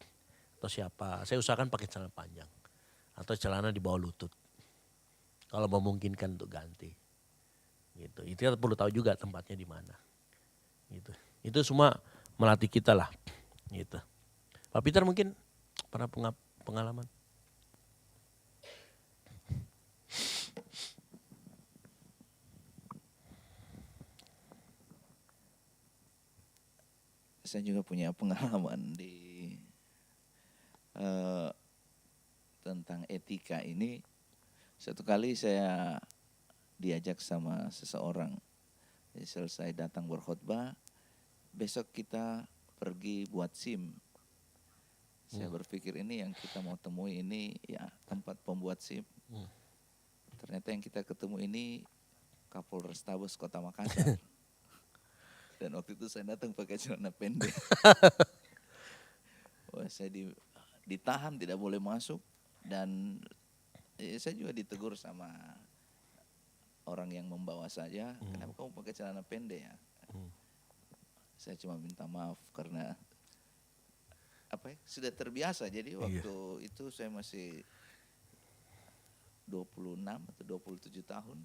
[SPEAKER 2] atau siapa, saya usahakan pakai celana panjang atau celana di bawah lutut. Kalau memungkinkan untuk ganti. Gitu. Itu kita perlu tahu juga tempatnya di mana. Gitu. Itu semua melatih kita lah. Gitu. Pak Peter mungkin pernah pengalaman?
[SPEAKER 9] Saya juga punya pengalaman di tentang etika ini. Satu kali saya diajak sama seseorang, jadi selesai datang berkhutbah, besok kita pergi buat SIM. Saya berpikir ini yang kita mau temui ini ya tempat pembuat SIM. Ternyata yang kita ketemu ini Kapolrestabes Kota Makassar. Dan waktu itu saya datang pakai celana pendek. Wah, saya ditahan, tidak boleh masuk. Dan saya juga ditegur sama orang yang membawa saya. Kenapa kamu pakai celana pendek ya? Saya cuma minta maaf karena sudah terbiasa. Jadi waktu itu saya masih 26 atau 27 tahun.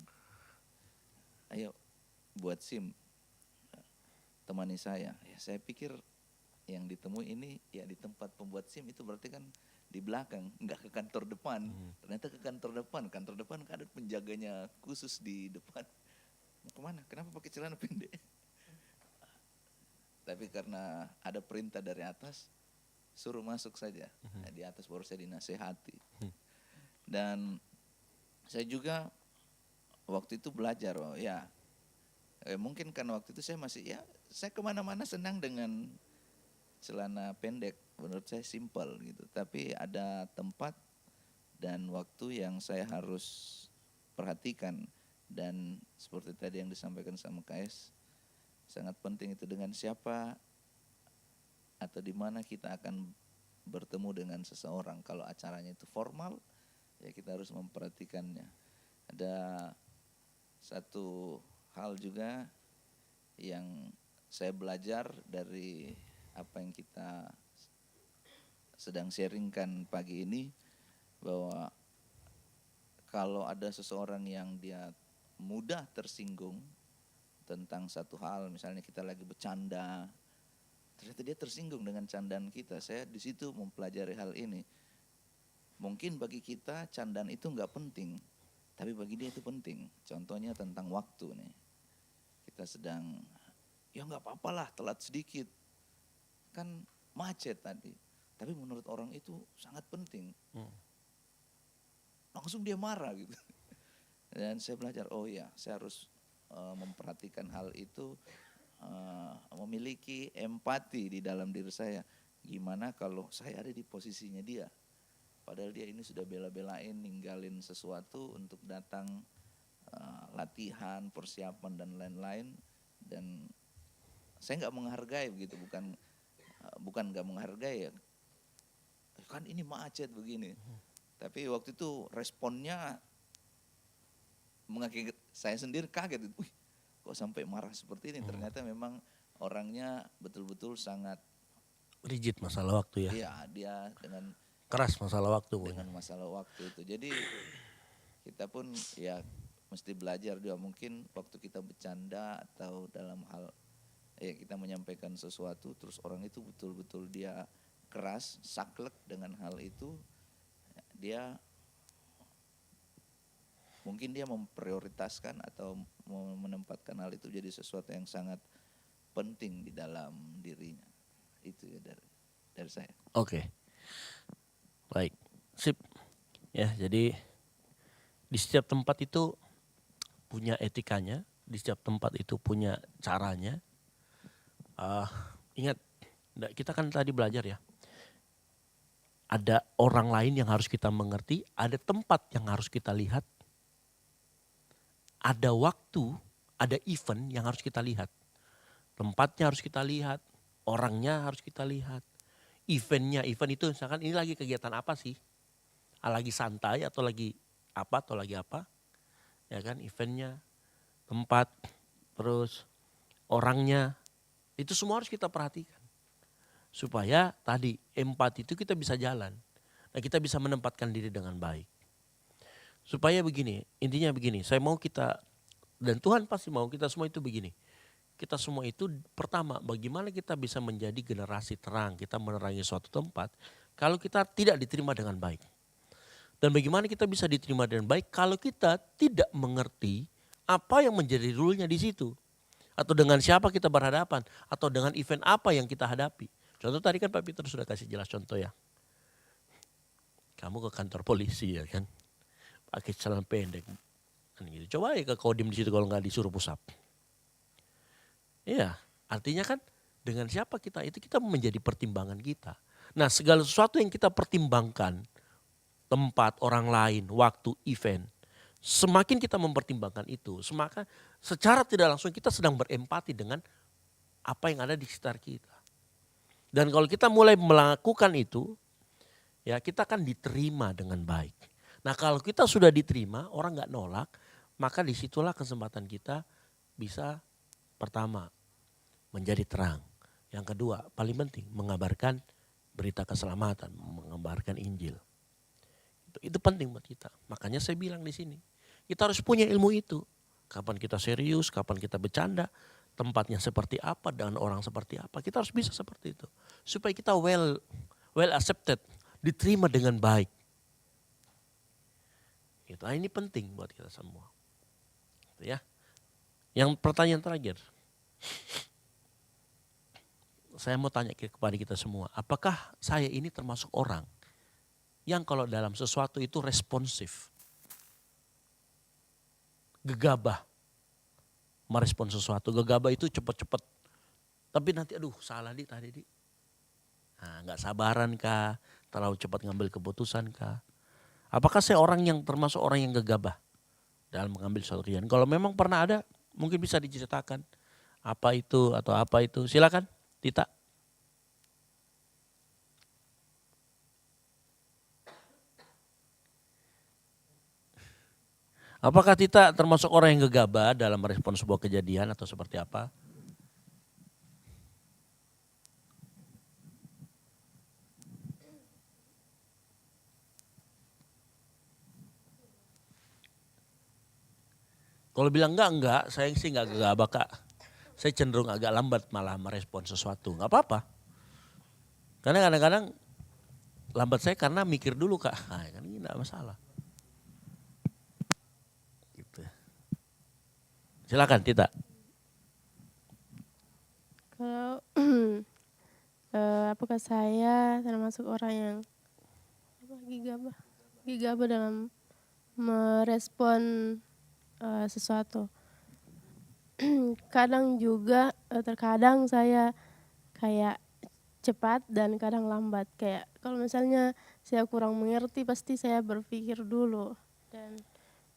[SPEAKER 9] Ayo buat SIM. Temani saya. Ya, saya pikir yang ditemui ini ya di tempat pembuat SIM itu berarti kan di belakang, enggak ke kantor depan. Ternyata ke kantor depan. Kantor depan kan ada penjaganya khusus di depan. Mau kemana? Kenapa pakai celana pendek? Tapi karena ada perintah dari atas, suruh masuk saja. Nah, di atas baru saya dinasehati. Dan saya juga waktu itu belajar, mungkin karena waktu itu saya masih saya kemana-mana senang dengan celana pendek. Menurut saya simpel gitu. Tapi ada tempat dan waktu yang saya harus perhatikan. Dan seperti tadi yang disampaikan sama KS, sangat penting itu dengan siapa atau di mana kita akan bertemu dengan seseorang. Kalau acaranya itu formal, ya kita harus memperhatikannya. Ada satu hal juga yang saya belajar dari apa yang kita sedang sharingkan pagi ini, bahwa kalau ada seseorang yang dia mudah tersinggung tentang satu hal, misalnya kita lagi bercanda, ternyata dia tersinggung dengan candaan kita. Saya di situ mempelajari hal ini. Mungkin bagi kita candaan itu nggak penting, tapi bagi dia itu penting. Contohnya tentang waktu nih. Kita sedang, ya nggak apa-apa lah telat sedikit. Kan macet tadi. Tapi menurut orang itu sangat penting. Langsung dia marah gitu. Dan saya belajar, saya harus memperhatikan hal itu, memiliki empati di dalam diri saya. Gimana kalau saya ada di posisinya dia? Padahal dia ini sudah bela-belain ninggalin sesuatu untuk datang latihan, persiapan dan lain-lain. Dan saya nggak menghargai begitu, bukan nggak menghargai ya. Kan ini macet begini. Tapi waktu itu responnya mengakibat saya sendiri kaget. Wih, kok sampai marah seperti ini? Ternyata memang orangnya betul-betul sangat
[SPEAKER 2] rigid masalah waktu ya.
[SPEAKER 9] Iya, dia dengan
[SPEAKER 2] keras masalah waktu.
[SPEAKER 9] Dengan masalah waktu itu. Jadi kita pun ya mesti belajar juga, mungkin waktu kita bercanda atau dalam hal kita menyampaikan sesuatu terus orang itu betul-betul dia keras, saklek dengan hal itu, dia mungkin dia memprioritaskan atau menempatkan hal itu jadi sesuatu yang sangat penting di dalam dirinya. Itu ya dari saya.
[SPEAKER 2] Oke. Baik. Sip. Ya, jadi di setiap tempat itu punya etikanya, di setiap tempat itu punya caranya. Ingat, kita kan tadi belajar ya. Ada orang lain yang harus kita mengerti, ada tempat yang harus kita lihat, ada waktu, ada event yang harus kita lihat. Tempatnya harus kita lihat, orangnya harus kita lihat. Event itu misalkan ini lagi kegiatan apa sih? lagi santai atau lagi apa, ya kan, eventnya, tempat, terus orangnya, itu semua harus kita perhatikan. Supaya tadi empati itu kita bisa jalan. Nah, kita bisa menempatkan diri dengan baik. Supaya begini, intinya begini, saya mau kita, dan Tuhan pasti mau kita semua itu begini. Kita semua itu pertama, bagaimana kita bisa menjadi generasi terang, kita menerangi suatu tempat, kalau kita tidak diterima dengan baik. Dan bagaimana kita bisa diterima dengan baik kalau kita tidak mengerti apa yang menjadi rule-nya di situ. Atau dengan siapa kita berhadapan, atau dengan event apa yang kita hadapi. Contoh tadi kan Pak Peter sudah kasih jelas contoh ya. Kamu ke kantor polisi ya kan, pakai celana pendek. Kan gitu. Coba ya ke Kodim di situ kalau nggak disuruh pusap. Iya, artinya kan dengan siapa kita itu kita menjadi pertimbangan kita. Nah, segala sesuatu yang kita pertimbangkan, tempat, orang lain, waktu, event, semakin kita mempertimbangkan itu, semakin secara tidak langsung kita sedang berempati dengan apa yang ada di sekitar kita. Dan kalau kita mulai melakukan itu, ya kita akan diterima dengan baik. Nah, kalau kita sudah diterima, orang nggak nolak, maka disitulah kesempatan kita bisa pertama menjadi terang. Yang kedua, paling penting mengabarkan berita keselamatan, mengabarkan Injil. Itu penting buat kita. Makanya saya bilang di sini, kita harus punya ilmu itu. Kapan kita serius, kapan kita bercanda, tempatnya seperti apa, dan orang seperti apa. Kita harus bisa seperti itu. Supaya kita well accepted, diterima dengan baik. Gitu. Nah, ini penting buat kita semua. Gitu ya. Yang pertanyaan terakhir. Saya mau tanya kepada kita semua, apakah saya ini termasuk orang yang kalau dalam sesuatu itu responsif, gegabah merespon sesuatu. Gegabah itu cepat-cepat, tapi nanti aduh salah tadi. Nah, nggak sabaran kah, terlalu cepat ngambil keputusan kah? Apakah saya orang yang termasuk orang yang gegabah dalam mengambil suatu pilihan? Kalau memang pernah ada, mungkin bisa diceritakan apa itu atau apa itu. Silakan, Tita. Apakah Tita termasuk orang yang gegabah dalam merespon sebuah kejadian atau seperti apa? Kalau bilang enggak, saya sih enggak gegabah Kak. Saya cenderung agak lambat malah merespon sesuatu, enggak apa-apa. Karena kadang-kadang lambat saya karena mikir dulu Kak, nah, kan ini enggak masalah. Silakan Tita.
[SPEAKER 10] Kalau apakah saya termasuk orang yang gegabah dalam merespon sesuatu? Kadang juga terkadang saya kayak cepat dan kadang lambat. Kayak kalau misalnya saya kurang mengerti pasti saya berpikir dulu. Dan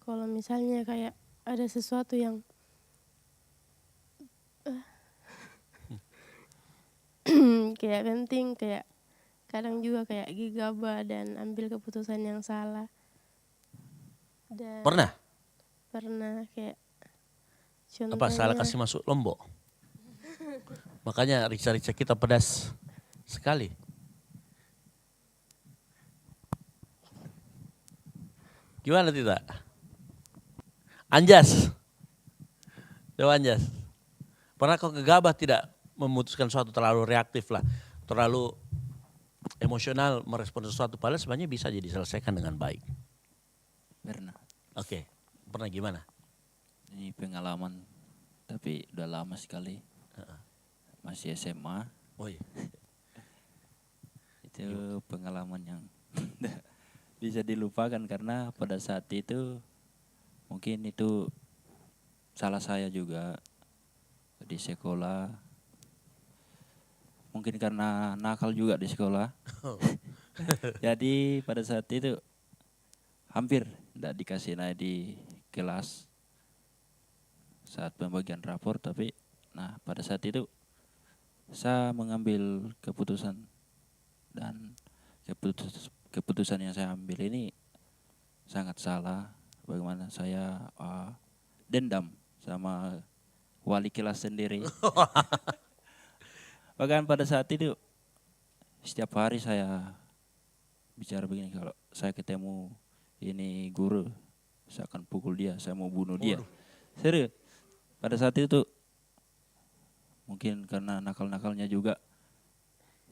[SPEAKER 10] kalau misalnya kayak ada sesuatu yang kayak penting, kayak kadang juga kayak gegabah dan ambil keputusan yang salah. Dan
[SPEAKER 2] Pernah
[SPEAKER 10] kayak contohnya,
[SPEAKER 2] apa salah kasih masuk Lombok? Makanya rica-rica kita pedas sekali. Gimana Tita? Anjas. Coba Anjas. Pernah kau gegabah tidak memutuskan sesuatu, terlalu reaktif lah, terlalu emosional merespon sesuatu, padahal sebenarnya bisa jadi diselesaikan dengan baik?
[SPEAKER 11] Pernah.
[SPEAKER 2] Oke, pernah gimana?
[SPEAKER 11] Ini pengalaman, tapi udah lama sekali. Masih SMA.
[SPEAKER 2] Oh iya.
[SPEAKER 11] Itu pengalaman yang bisa dilupakan karena pada saat itu mungkin itu salah saya juga di sekolah. Mungkin karena nakal juga di sekolah. Jadi pada saat itu hampir tidak dikasih naik di kelas saat pembagian rapor, tapi pada saat itu saya mengambil keputusan dan keputusan yang saya ambil ini sangat salah. Bagaimana saya dendam sama wali kelas sendiri. Bahkan pada saat itu setiap hari saya bicara begini, kalau saya ketemu ini guru, saya akan pukul dia, saya mau bunuh dia. Serius. Pada saat itu mungkin karena nakal-nakalnya juga,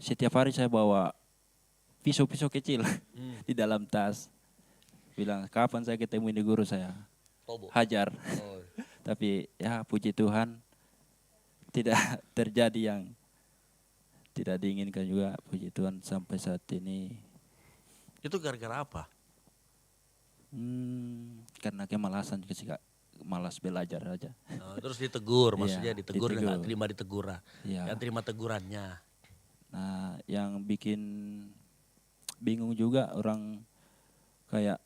[SPEAKER 11] setiap hari saya bawa pisau-pisau kecil di dalam tas. Bilang, kapan saya ketemu ini guru saya hajar. Tapi ya puji Tuhan tidak terjadi yang tidak diinginkan juga, puji Tuhan sampai saat ini.
[SPEAKER 2] Itu gara-gara apa?
[SPEAKER 11] Karena kemalasan juga, malas belajar aja.
[SPEAKER 2] Terus ditegur, maksudnya
[SPEAKER 11] Iya,
[SPEAKER 2] ditegur dan
[SPEAKER 11] ditegur.
[SPEAKER 2] gak terima diteguran.
[SPEAKER 11] Iya.
[SPEAKER 2] Yang terima tegurannya.
[SPEAKER 11] Nah, yang bikin bingung juga orang kayak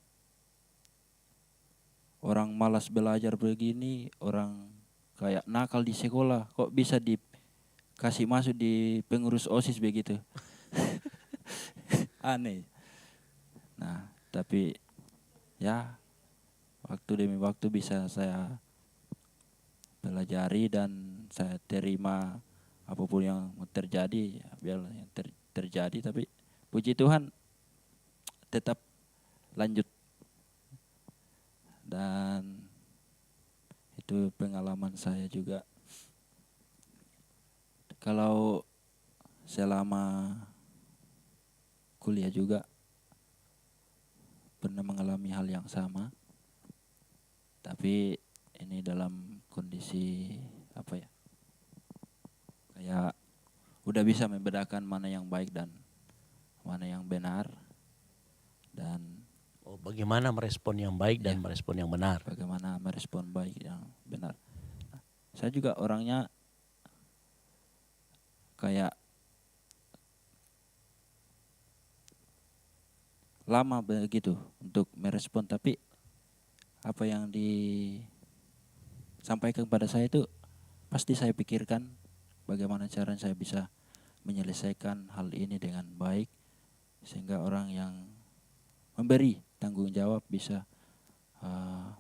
[SPEAKER 11] orang malas belajar begini, orang kayak nakal di sekolah, kok bisa dikasih masuk di pengurus OSIS begitu. Aneh. Nah, tapi ya waktu demi waktu bisa saya pelajari dan saya terima apapun yang terjadi, ya biarlah yang terjadi, tapi puji Tuhan tetap lanjut. Dan itu pengalaman saya juga. Kalau selama kuliah juga pernah mengalami hal yang sama. Tapi ini dalam kondisi apa ya? Kayak udah bisa membedakan mana yang baik dan mana yang benar. Dan
[SPEAKER 2] bagaimana merespon yang baik dan merespon yang benar.
[SPEAKER 11] Bagaimana merespon baik yang benar. Nah, saya juga orangnya kayak lama begitu untuk merespon, tapi apa yang disampaikan kepada saya itu pasti saya pikirkan bagaimana cara saya bisa menyelesaikan hal ini dengan baik sehingga orang yang memberi tanggung jawab bisa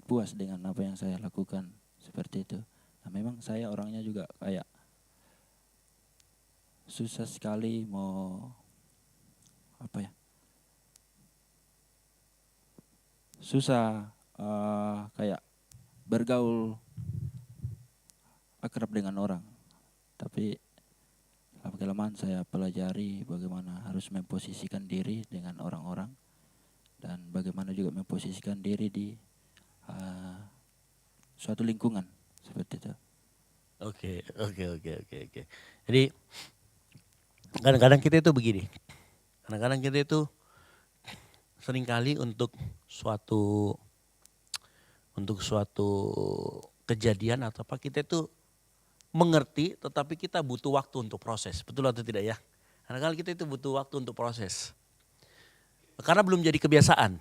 [SPEAKER 11] puas dengan apa yang saya lakukan, seperti itu. Nah, memang saya orangnya juga kayak susah sekali mau apa ya? Susah kayak bergaul akrab dengan orang. Tapi lama-kelamaan saya pelajari bagaimana harus memposisikan diri dengan orang-orang dan bagaimana juga memposisikan diri di suatu lingkungan seperti itu.
[SPEAKER 2] Oke. Jadi kadang-kadang kita itu begini. Kadang-kadang kita itu seringkali untuk suatu kejadian atau apa kita itu mengerti, tetapi kita butuh waktu untuk proses. Betul atau tidak ya? Kadang-kadang kita itu butuh waktu untuk proses. Karena belum jadi kebiasaan.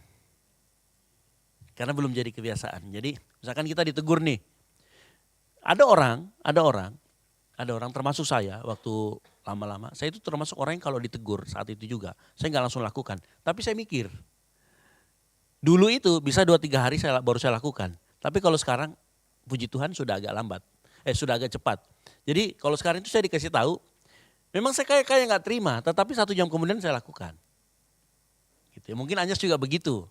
[SPEAKER 2] Jadi misalkan kita ditegur nih. Ada orang termasuk saya waktu lama-lama. Saya itu termasuk orang yang kalau ditegur saat itu juga. Saya nggak langsung lakukan. Tapi saya mikir. Dulu itu bisa 2-3 hari baru saya lakukan. Tapi kalau sekarang puji Tuhan sudah agak lambat. Sudah agak cepat. Jadi kalau sekarang itu saya dikasih tahu. Memang saya kayak nggak terima. Tetapi 1 jam kemudian saya lakukan. Gitu. Mungkin Anjas juga begitu.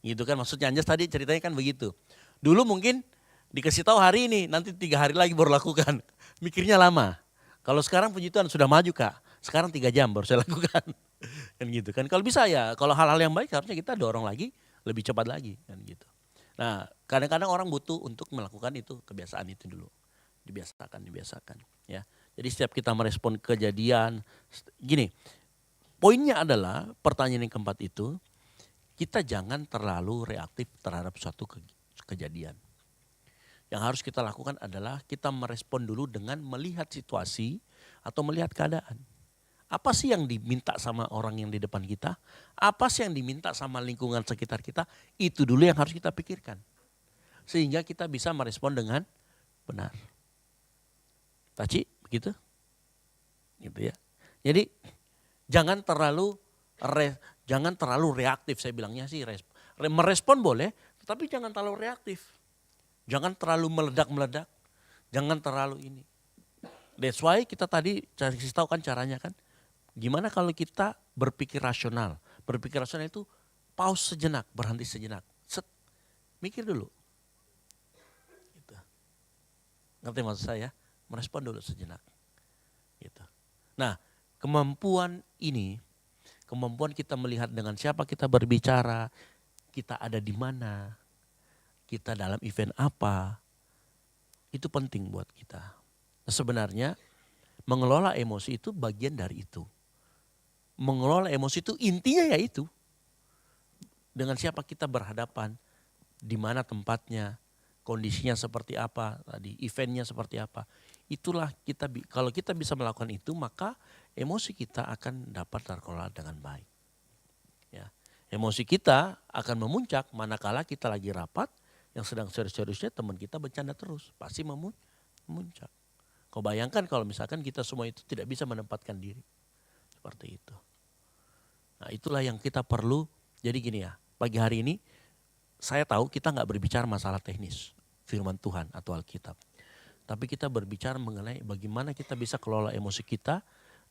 [SPEAKER 2] Gitu kan, maksudnya Anjas tadi ceritanya kan begitu. Dulu mungkin dikasih tahu hari ini, nanti 3 hari lagi baru lakukan. Mikirnya lama. Kalau sekarang puji Tuhan sudah maju Kak. Sekarang 3 jam baru saya lakukan. Kan gitu kan. Kalau bisa ya, kalau hal-hal yang baik harusnya kita dorong lagi, lebih cepat lagi kan gitu. Nah, kadang-kadang orang butuh untuk melakukan itu, kebiasaan itu dulu. Dibiasakan ya. Jadi setiap kita merespon kejadian gini. Poinnya adalah pertanyaan yang keempat itu, kita jangan terlalu reaktif terhadap suatu kejadian. Yang harus kita lakukan adalah kita merespon dulu dengan melihat situasi atau melihat keadaan. Apa sih yang diminta sama orang yang di depan kita? Apa sih yang diminta sama lingkungan sekitar kita? Itu dulu yang harus kita pikirkan. Sehingga kita bisa merespon dengan benar. Taci, begitu? Gitu ya. Jadi jangan terlalu Jangan terlalu reaktif, saya bilangnya sih merespon boleh, tetapi jangan terlalu reaktif. Jangan terlalu meledak-meledak, jangan terlalu ini. That's why kita tadi kasih tahu kan caranya kan. Gimana kalau kita berpikir rasional. Berpikir rasional itu pause sejenak, berhenti sejenak. Mikir dulu. Gitu. Ngerti maksud saya? Merespon dulu sejenak. Gitu. Nah, kemampuan ini, kemampuan kita melihat dengan siapa kita berbicara, kita ada di mana, kita dalam event apa, itu penting buat kita. Nah, sebenarnya mengelola emosi itu bagian dari itu. Mengelola emosi itu intinya ya itu. Dengan siapa kita berhadapan, di mana tempatnya, kondisinya seperti apa, tadi eventnya seperti apa. Itulah kita, kalau kita bisa melakukan itu, maka emosi kita akan dapat terkelola dengan baik. Ya. Emosi kita akan memuncak manakala kita lagi rapat, yang sedang serius-seriusnya teman kita bercanda terus, pasti memuncak. Kau bayangkan kalau misalkan kita semua itu tidak bisa menempatkan diri. Seperti itu. Nah itulah yang kita perlu, jadi gini ya, pagi hari ini saya tahu kita nggak berbicara masalah teknis, firman Tuhan atau Alkitab. Tapi kita berbicara mengenai bagaimana kita bisa kelola emosi kita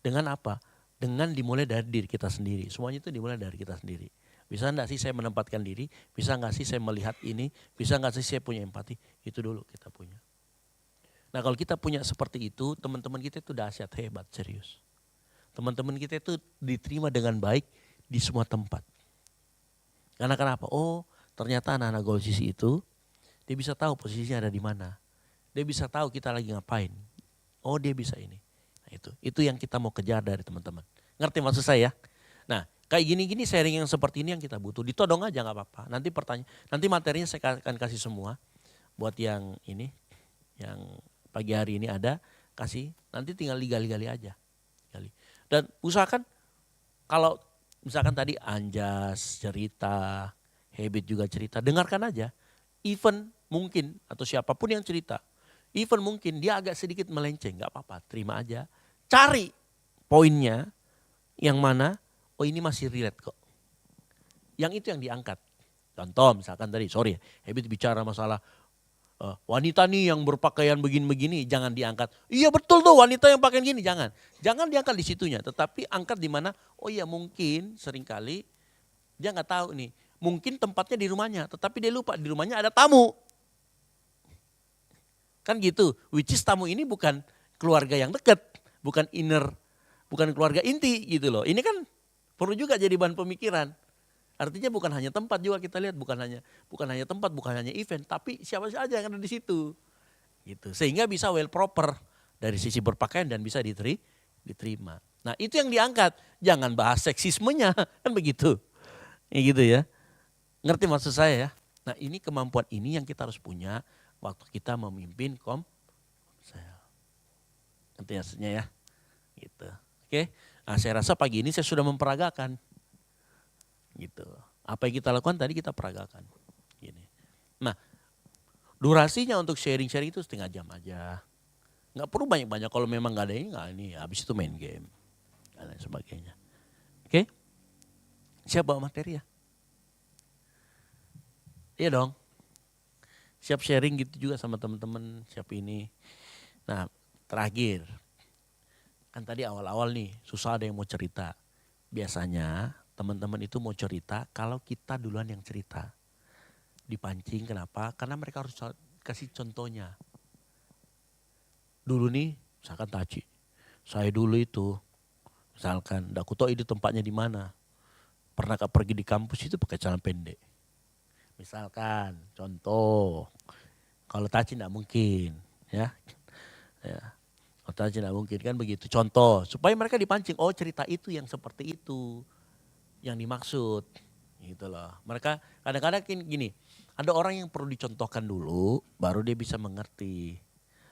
[SPEAKER 2] dengan apa? Dengan dimulai dari diri kita sendiri. Semuanya itu dimulai dari kita sendiri. Bisa enggak sih saya menempatkan diri? Bisa enggak sih saya melihat ini? Bisa enggak sih saya punya empati? Itu dulu kita punya. Nah kalau kita punya seperti itu, teman-teman kita itu dahsyat, hebat, serius. Teman-teman kita itu diterima dengan baik di semua tempat. Karena kenapa? Oh ternyata anak-anak Gold CC itu, dia bisa tahu posisinya ada di mana. Dia bisa tahu kita lagi ngapain. Oh dia bisa ini. Nah, itu yang kita mau kejar dari teman-teman. Ngerti maksud saya? Nah kayak gini-gini sharing yang seperti ini yang kita butuh. Ditodong aja gak apa-apa. Nanti materinya saya akan kasih semua. Buat yang ini, yang pagi hari ini ada, kasih. Nanti tinggal digali-gali aja. Dan usahakan kalau misalkan tadi Anjas cerita, Habit juga cerita, dengarkan aja. Even mungkin atau siapapun yang cerita, even mungkin dia agak sedikit melenceng, gak apa-apa, terima aja. Cari poinnya yang mana, oh ini masih relate kok. Yang itu yang diangkat. Contoh misalkan tadi, sorry Habit bicara masalah wanita nih yang berpakaian begini-begini, jangan diangkat. Iya betul tuh wanita yang pakaian gini, jangan. Jangan diangkat di situnya, tetapi angkat di mana, oh iya mungkin seringkali dia gak tahu nih. Mungkin tempatnya di rumahnya, tetapi dia lupa di rumahnya ada tamu. Kan gitu, which is tamu ini bukan keluarga yang dekat, bukan keluarga inti gitu loh. Ini kan perlu juga jadi bahan pemikiran. Artinya bukan hanya tempat juga kita lihat, bukan hanya tempat, bukan hanya event, tapi siapa saja yang ada di situ. Gitu. Sehingga bisa well proper dari sisi berpakaian dan bisa diterima. Nah, itu yang diangkat. Jangan bahas seksismenya, kan begitu. Ya gitu ya. Ngerti maksud saya ya? Nah, ini kemampuan ini yang kita harus punya waktu kita memimpin komsel. Ngerti maksudnya ya? Gitu. Oke. Nah, saya rasa pagi ini saya sudah memperagakan. Gitu. Apa yang kita lakukan tadi kita peragakan. Gini. Nah, durasinya untuk sharing-sharing itu setengah jam aja. Nggak perlu banyak-banyak, kalau memang nggak ada ini, habis itu main game. Dan lain sebagainya. Oke? Siap bawa materi ya? Iya dong. Siap sharing gitu juga sama teman-teman, siap ini. Nah, terakhir. Kan tadi awal-awal nih, susah ada yang mau cerita. Biasanya teman-teman itu mau cerita kalau kita duluan yang cerita. Dipancing, kenapa? Karena mereka harus kasih contohnya. Dulu nih, misalkan Taci, saya dulu itu, misalkan, aku tahu itu tempatnya di mana. Pernah pergi di kampus itu pakai celana pendek. Misalkan, contoh, kalau Taci enggak mungkin, ya. Kalau Taci enggak mungkin kan begitu. Contoh, supaya mereka dipancing, oh cerita itu yang seperti itu. Yang dimaksud gitu loh. Mereka kadang-kadang gini, ada orang yang perlu dicontohkan dulu baru dia bisa mengerti.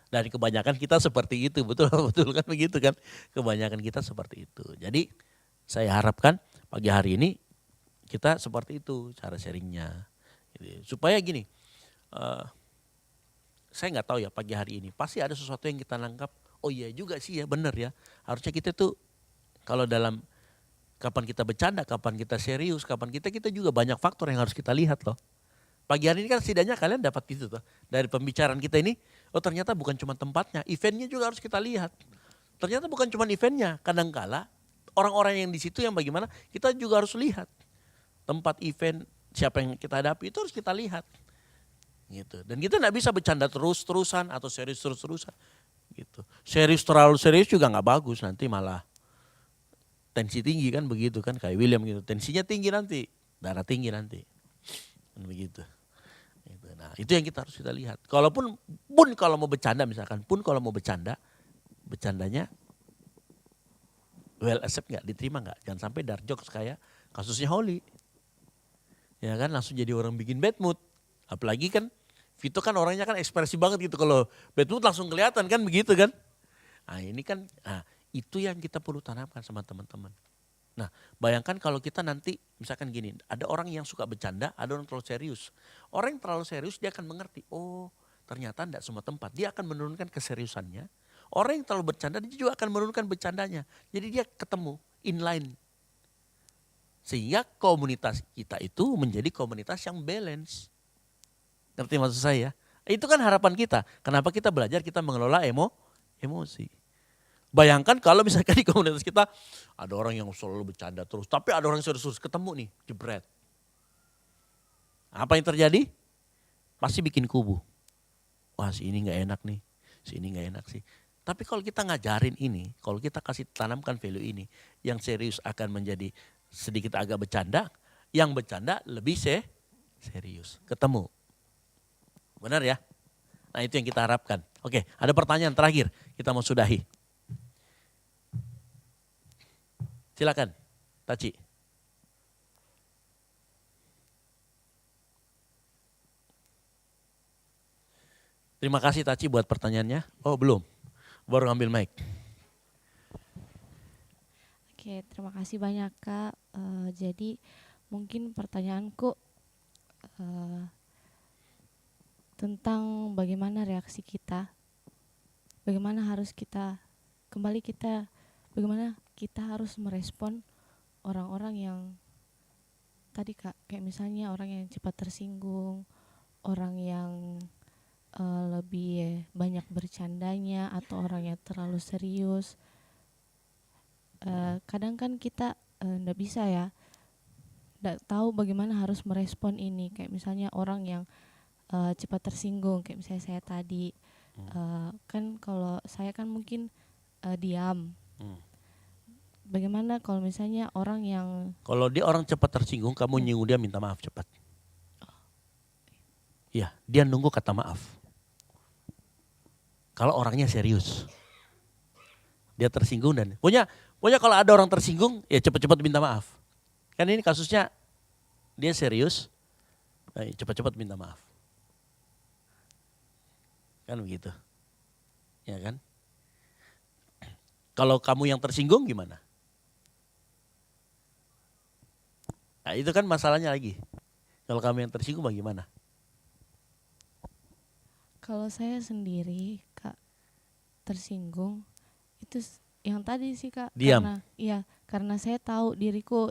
[SPEAKER 2] Dan kebanyakan kita seperti itu, betul kan begitu kan? Kebanyakan kita seperti itu. Jadi saya harapkan pagi hari ini kita seperti itu cara sharingnya. Gitu. Supaya gini, saya nggak tahu ya pagi hari ini pasti ada sesuatu yang kita nangkap. Oh iya juga sih ya, benar ya. Harusnya kita tuh kalau dalam Kapan kita bercanda, kapan kita serius, kapan kita juga banyak faktor yang harus kita lihat loh. Pagi hari ini kan setidaknya kalian dapat itu tuh. Dari pembicaraan kita ini, oh ternyata bukan cuma tempatnya, eventnya juga harus kita lihat. Ternyata bukan cuma eventnya, kadangkala orang-orang yang di situ yang bagaimana kita juga harus lihat. Tempat event, siapa yang kita hadapi itu harus kita lihat. Gitu. Dan kita nggak bisa bercanda terus-terusan atau serius terus-terusan. Gitu. Serius terlalu serius juga nggak bagus, nanti malah tensi tinggi kan begitu kan, kayak William gitu. Tensinya tinggi nanti, darah tinggi nanti. Kan begitu. Gitu. Nah itu yang kita harus kita lihat. Kalaupun kalau mau bercanda misalkan, kalau mau bercandanya well accept nggak, diterima nggak. Jangan sampai dark jokes kayak kasusnya Holly. Ya kan langsung jadi orang bikin bad mood. Apalagi kan Vito kan orangnya kan ekspresi banget gitu, kalau bad mood langsung kelihatan kan begitu kan. Nah ini kan itu yang kita perlu tanamkan sama teman-teman. Nah bayangkan kalau kita nanti misalkan gini, ada orang yang suka bercanda, ada orang terlalu serius. Orang yang terlalu serius dia akan mengerti, oh ternyata tidak semua tempat. Dia akan menurunkan keseriusannya. Orang yang terlalu bercanda dia juga akan menurunkan bercandanya. Jadi dia ketemu inline. Sehingga komunitas kita itu menjadi komunitas yang balance. Ngerti maksud saya? Itu kan harapan kita. Kenapa kita belajar kita mengelola emosi. Bayangkan kalau misalkan di komunitas kita ada orang yang selalu bercanda terus. Tapi ada orang yang serius ketemu nih, jebret. Apa yang terjadi? Pasti bikin kubu. Wah si ini gak enak nih, si ini gak enak sih. Tapi kalau kita ngajarin ini, kalau kita kasih tanamkan value ini, yang serius akan menjadi sedikit agak bercanda, yang bercanda lebih serius. Ketemu. Benar ya? Nah itu yang kita harapkan. Oke, ada pertanyaan terakhir. Kita mau sudahi. Silakan, Taci. Terima kasih Taci buat pertanyaannya. Oh belum, baru ngambil mic.
[SPEAKER 3] Oke, terima kasih banyak Kak. Jadi mungkin pertanyaanku tentang bagaimana reaksi kita, bagaimana kita harus merespon orang-orang yang tadi Kak, kayak misalnya orang yang cepat tersinggung, orang yang lebih banyak bercandanya atau orang yang terlalu serius. Kadang kan kita nggak bisa ya, nggak tahu bagaimana harus merespon ini. Kayak misalnya orang yang cepat tersinggung, kayak misalnya saya tadi, kan kalau saya kan mungkin diam. Bagaimana kalau misalnya orang yang...
[SPEAKER 2] Kalau dia orang cepat tersinggung, kamu nyinggung dia minta maaf cepat. Iya, dia nunggu kata maaf. Kalau orangnya serius. Dia tersinggung dan... Pokoknya kalau ada orang tersinggung, ya cepat-cepat minta maaf. Kan ini kasusnya, dia serius, cepat-cepat minta maaf. Kan begitu. Ya kan? Kalau kamu yang tersinggung gimana? Nah itu kan masalahnya lagi. Kalau kamu yang tersinggung bagaimana?
[SPEAKER 3] Kalau saya sendiri Kak tersinggung, itu yang tadi sih Kak.
[SPEAKER 2] Diam.
[SPEAKER 3] Karena saya tahu diriku,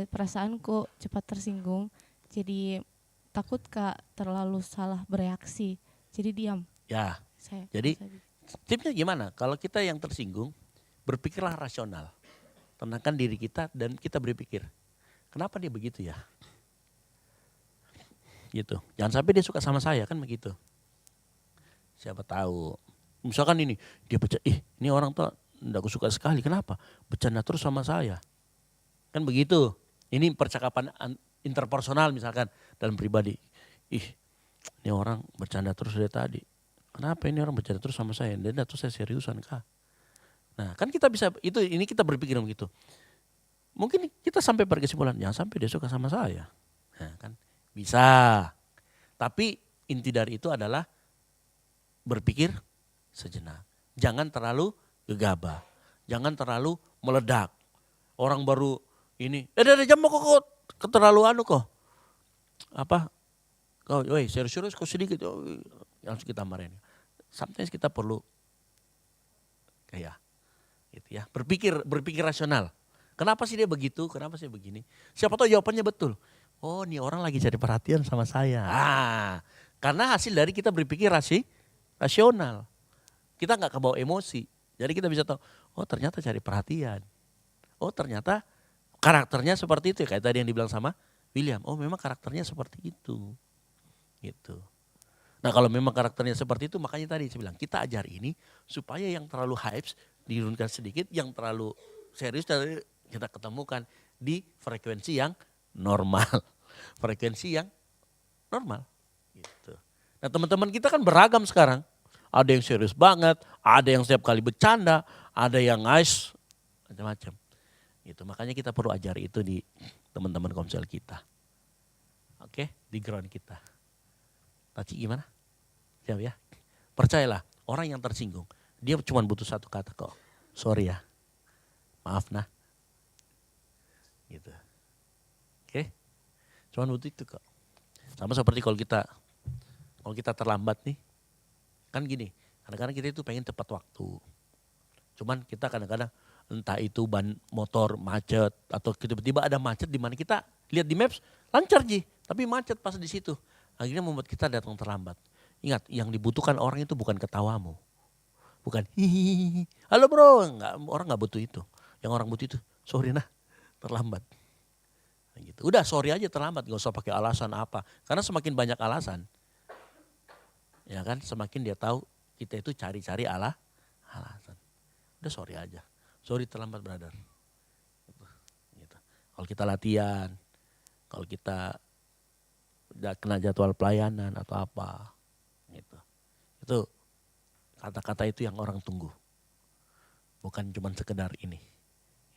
[SPEAKER 3] perasaanku cepat tersinggung. Jadi takut Kak terlalu salah bereaksi. Jadi diam.
[SPEAKER 2] Ya, jadi tipsnya gimana? Kalau kita yang tersinggung, berpikirlah rasional. Tenangkan diri kita dan kita berpikir, kenapa dia begitu ya? Gitu. Jangan sampai dia suka sama saya, kan begitu. Siapa tahu. Misalkan ini, dia ini orang tuh enggak aku suka sekali. Kenapa? Bercanda terus sama saya. Kan begitu. Ini percakapan interpersonal misalkan dalam pribadi. Ini orang bercanda terus dari tadi. Kenapa ini orang bercanda terus sama saya? Dan terus saya seriusan kah? Nah kan kita bisa, ini kita berpikir begitu. Mungkin kita sampai pada kesimpulan, jangan sampai dia suka sama saya. Nah, kan bisa. Tapi inti dari itu adalah berpikir sejenak. Jangan terlalu gegabah. Jangan terlalu meledak. Orang baru ini, jam mau kok keterlaluan kok. Apa? Kau, serius-serius kok sedikit. Langsung kita marahin. Sometimes kita perlu kayak gitu ya. Berpikir rasional. Kenapa sih dia begitu? Kenapa sih begini? Siapa tahu jawabannya betul. Oh, ini orang lagi cari perhatian sama saya. Karena hasil dari kita berpikir rasional. Kita nggak kebawa emosi. Jadi kita bisa tahu, oh ternyata cari perhatian. Oh ternyata karakternya seperti itu. Kayak tadi yang dibilang sama William. Oh memang karakternya seperti itu. Gitu. Nah kalau memang karakternya seperti itu, makanya tadi saya bilang kita ajar ini supaya yang terlalu hype diturunkan sedikit, yang terlalu serius kita ketemukan di frekuensi yang normal. Frekuensi yang normal. Gitu. Nah teman-teman kita kan beragam sekarang. Ada yang serius banget, ada yang setiap kali bercanda, ada yang nice, macam-macam. Gitu. Makanya kita perlu ajari itu di teman-teman komsel kita. Oke, di ground kita. Taci gimana? Siap ya? Percayalah, orang yang tersinggung, dia cuma butuh satu kata kok. Sorry ya, maaf nah. Gitu. Oke, cuma butuh itu kok. Sama seperti kalau kita terlambat nih, kan gini, kadang-kadang kita itu pengen tepat waktu. Cuman kita kadang-kadang entah itu ban motor macet atau tiba-tiba ada macet di mana kita lihat di maps lancar Ji, tapi macet pas di situ. Akhirnya membuat kita datang terlambat. Ingat, yang dibutuhkan orang itu bukan ketawamu. Bukan hihihi, halo bro, orang nggak butuh itu. Yang orang butuh itu, sorry nah, terlambat. Nah, gitu. Udah sorry aja terlambat, gak usah pakai alasan apa. Karena semakin banyak alasan, ya kan, semakin dia tahu kita itu cari-cari alasan. Udah sorry aja, sorry terlambat brother. Gitu. Kalau kita latihan, kalau kita udah kena jadwal pelayanan atau apa, gitu. Itu kata-kata itu yang orang tunggu, bukan cuma sekedar ini.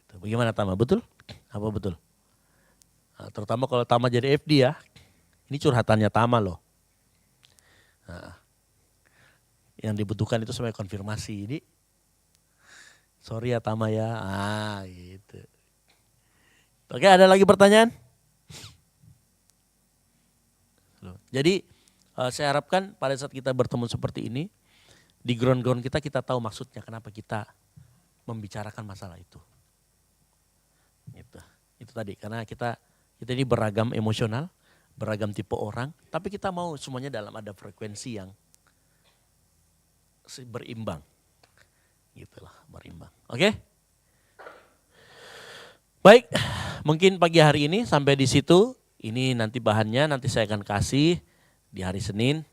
[SPEAKER 2] Gitu. Bagaimana Tama, betul? Apa betul? Nah, terutama kalau Tama jadi FD ya, ini curhatannya Tama loh. Nah, yang dibutuhkan itu sebagai konfirmasi. Ini sorry ya Tama ya, gitu. Oke, ada lagi pertanyaan? Jadi saya harapkan pada saat kita bertemu seperti ini, di ground-ground kita tahu maksudnya kenapa kita membicarakan masalah itu. Gitu. Itu tadi, karena kita ini beragam emosional, beragam tipe orang, tapi kita mau semuanya dalam ada frekuensi yang berimbang. Gitulah, berimbang. Oke? Baik, mungkin pagi hari ini sampai di situ. Ini nanti bahannya nanti saya akan kasih di hari Senin.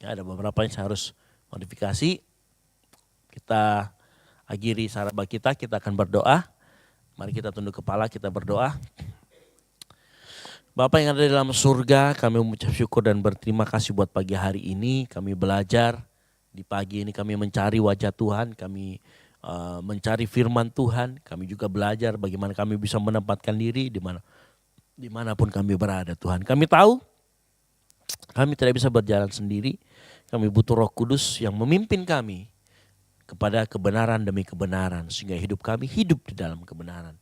[SPEAKER 2] Ya, ada beberapa yang saya harus modifikasi. Kita akhiri sahabat kita akan berdoa. Mari kita tunduk kepala, kita berdoa. Bapa yang ada di dalam surga, kami mengucap syukur dan berterima kasih buat pagi hari ini. Kami belajar, di pagi ini kami mencari wajah Tuhan, kami mencari firman Tuhan. Kami juga belajar bagaimana kami bisa menempatkan diri dimanapun kami berada Tuhan. Kami tahu kami tidak bisa berjalan sendiri. Kami butuh Roh Kudus yang memimpin kami kepada kebenaran demi kebenaran. Sehingga hidup kami hidup di dalam kebenaran.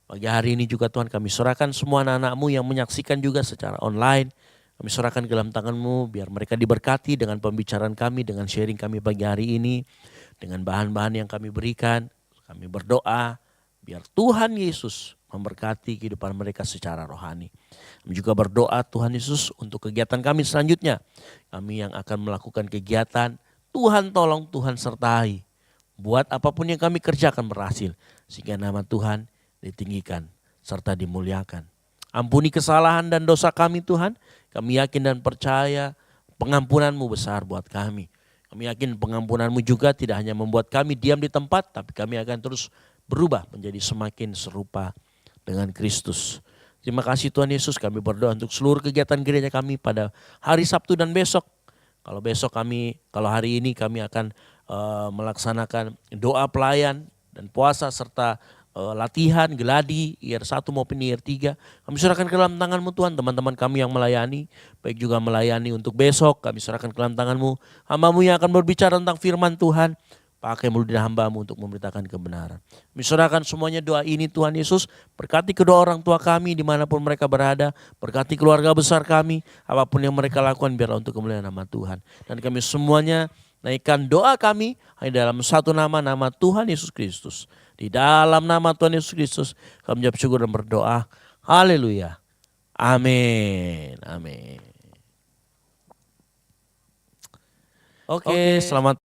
[SPEAKER 2] Pagi hari ini juga Tuhan kami serahkan semua anak-anak-Mu yang menyaksikan juga secara online. Kami serahkan ke dalam tangan-Mu biar mereka diberkati dengan pembicaraan kami, dengan sharing kami pagi hari ini. Dengan bahan-bahan yang kami berikan. Kami berdoa biar Tuhan Yesus memberkati kehidupan mereka secara rohani. Kami juga berdoa Tuhan Yesus untuk kegiatan kami selanjutnya. Kami yang akan melakukan kegiatan, Tuhan tolong, Tuhan sertai. Buat apapun yang kami kerjakan berhasil. Sehingga nama Tuhan ditinggikan serta dimuliakan. Ampuni kesalahan dan dosa kami Tuhan. Kami yakin dan percaya pengampunan-Mu besar buat kami. Kami yakin pengampunan-Mu juga tidak hanya membuat kami diam di tempat, tapi kami akan terus berubah menjadi semakin serupa dengan Kristus. Terima kasih Tuhan Yesus, kami berdoa untuk seluruh kegiatan gereja kami pada hari Sabtu dan besok. Kalau hari ini kami akan melaksanakan doa pelayan dan puasa serta latihan, geladi, IR 1 maupun IR 3. Kami serahkan ke dalam tangan-Mu Tuhan, teman-teman kami yang melayani, baik juga melayani untuk besok, kami serahkan ke dalam tangan-Mu. Hamba-Mu yang akan berbicara tentang firman Tuhan, pakai mulut dan hamba-Mu untuk memberitakan kebenaran. Kami serahkan semuanya doa ini Tuhan Yesus, berkati kedua orang tua kami dimanapun mereka berada, berkati keluarga besar kami, apapun yang mereka lakukan biarlah untuk kemuliaan nama Tuhan. Dan kami semuanya Naikkan doa kami hanya dalam satu nama, nama Tuhan Yesus Kristus. Di dalam nama Tuhan Yesus Kristus kami mengucap syukur dan berdoa. Haleluya. Amin. Amin. Oke, selamat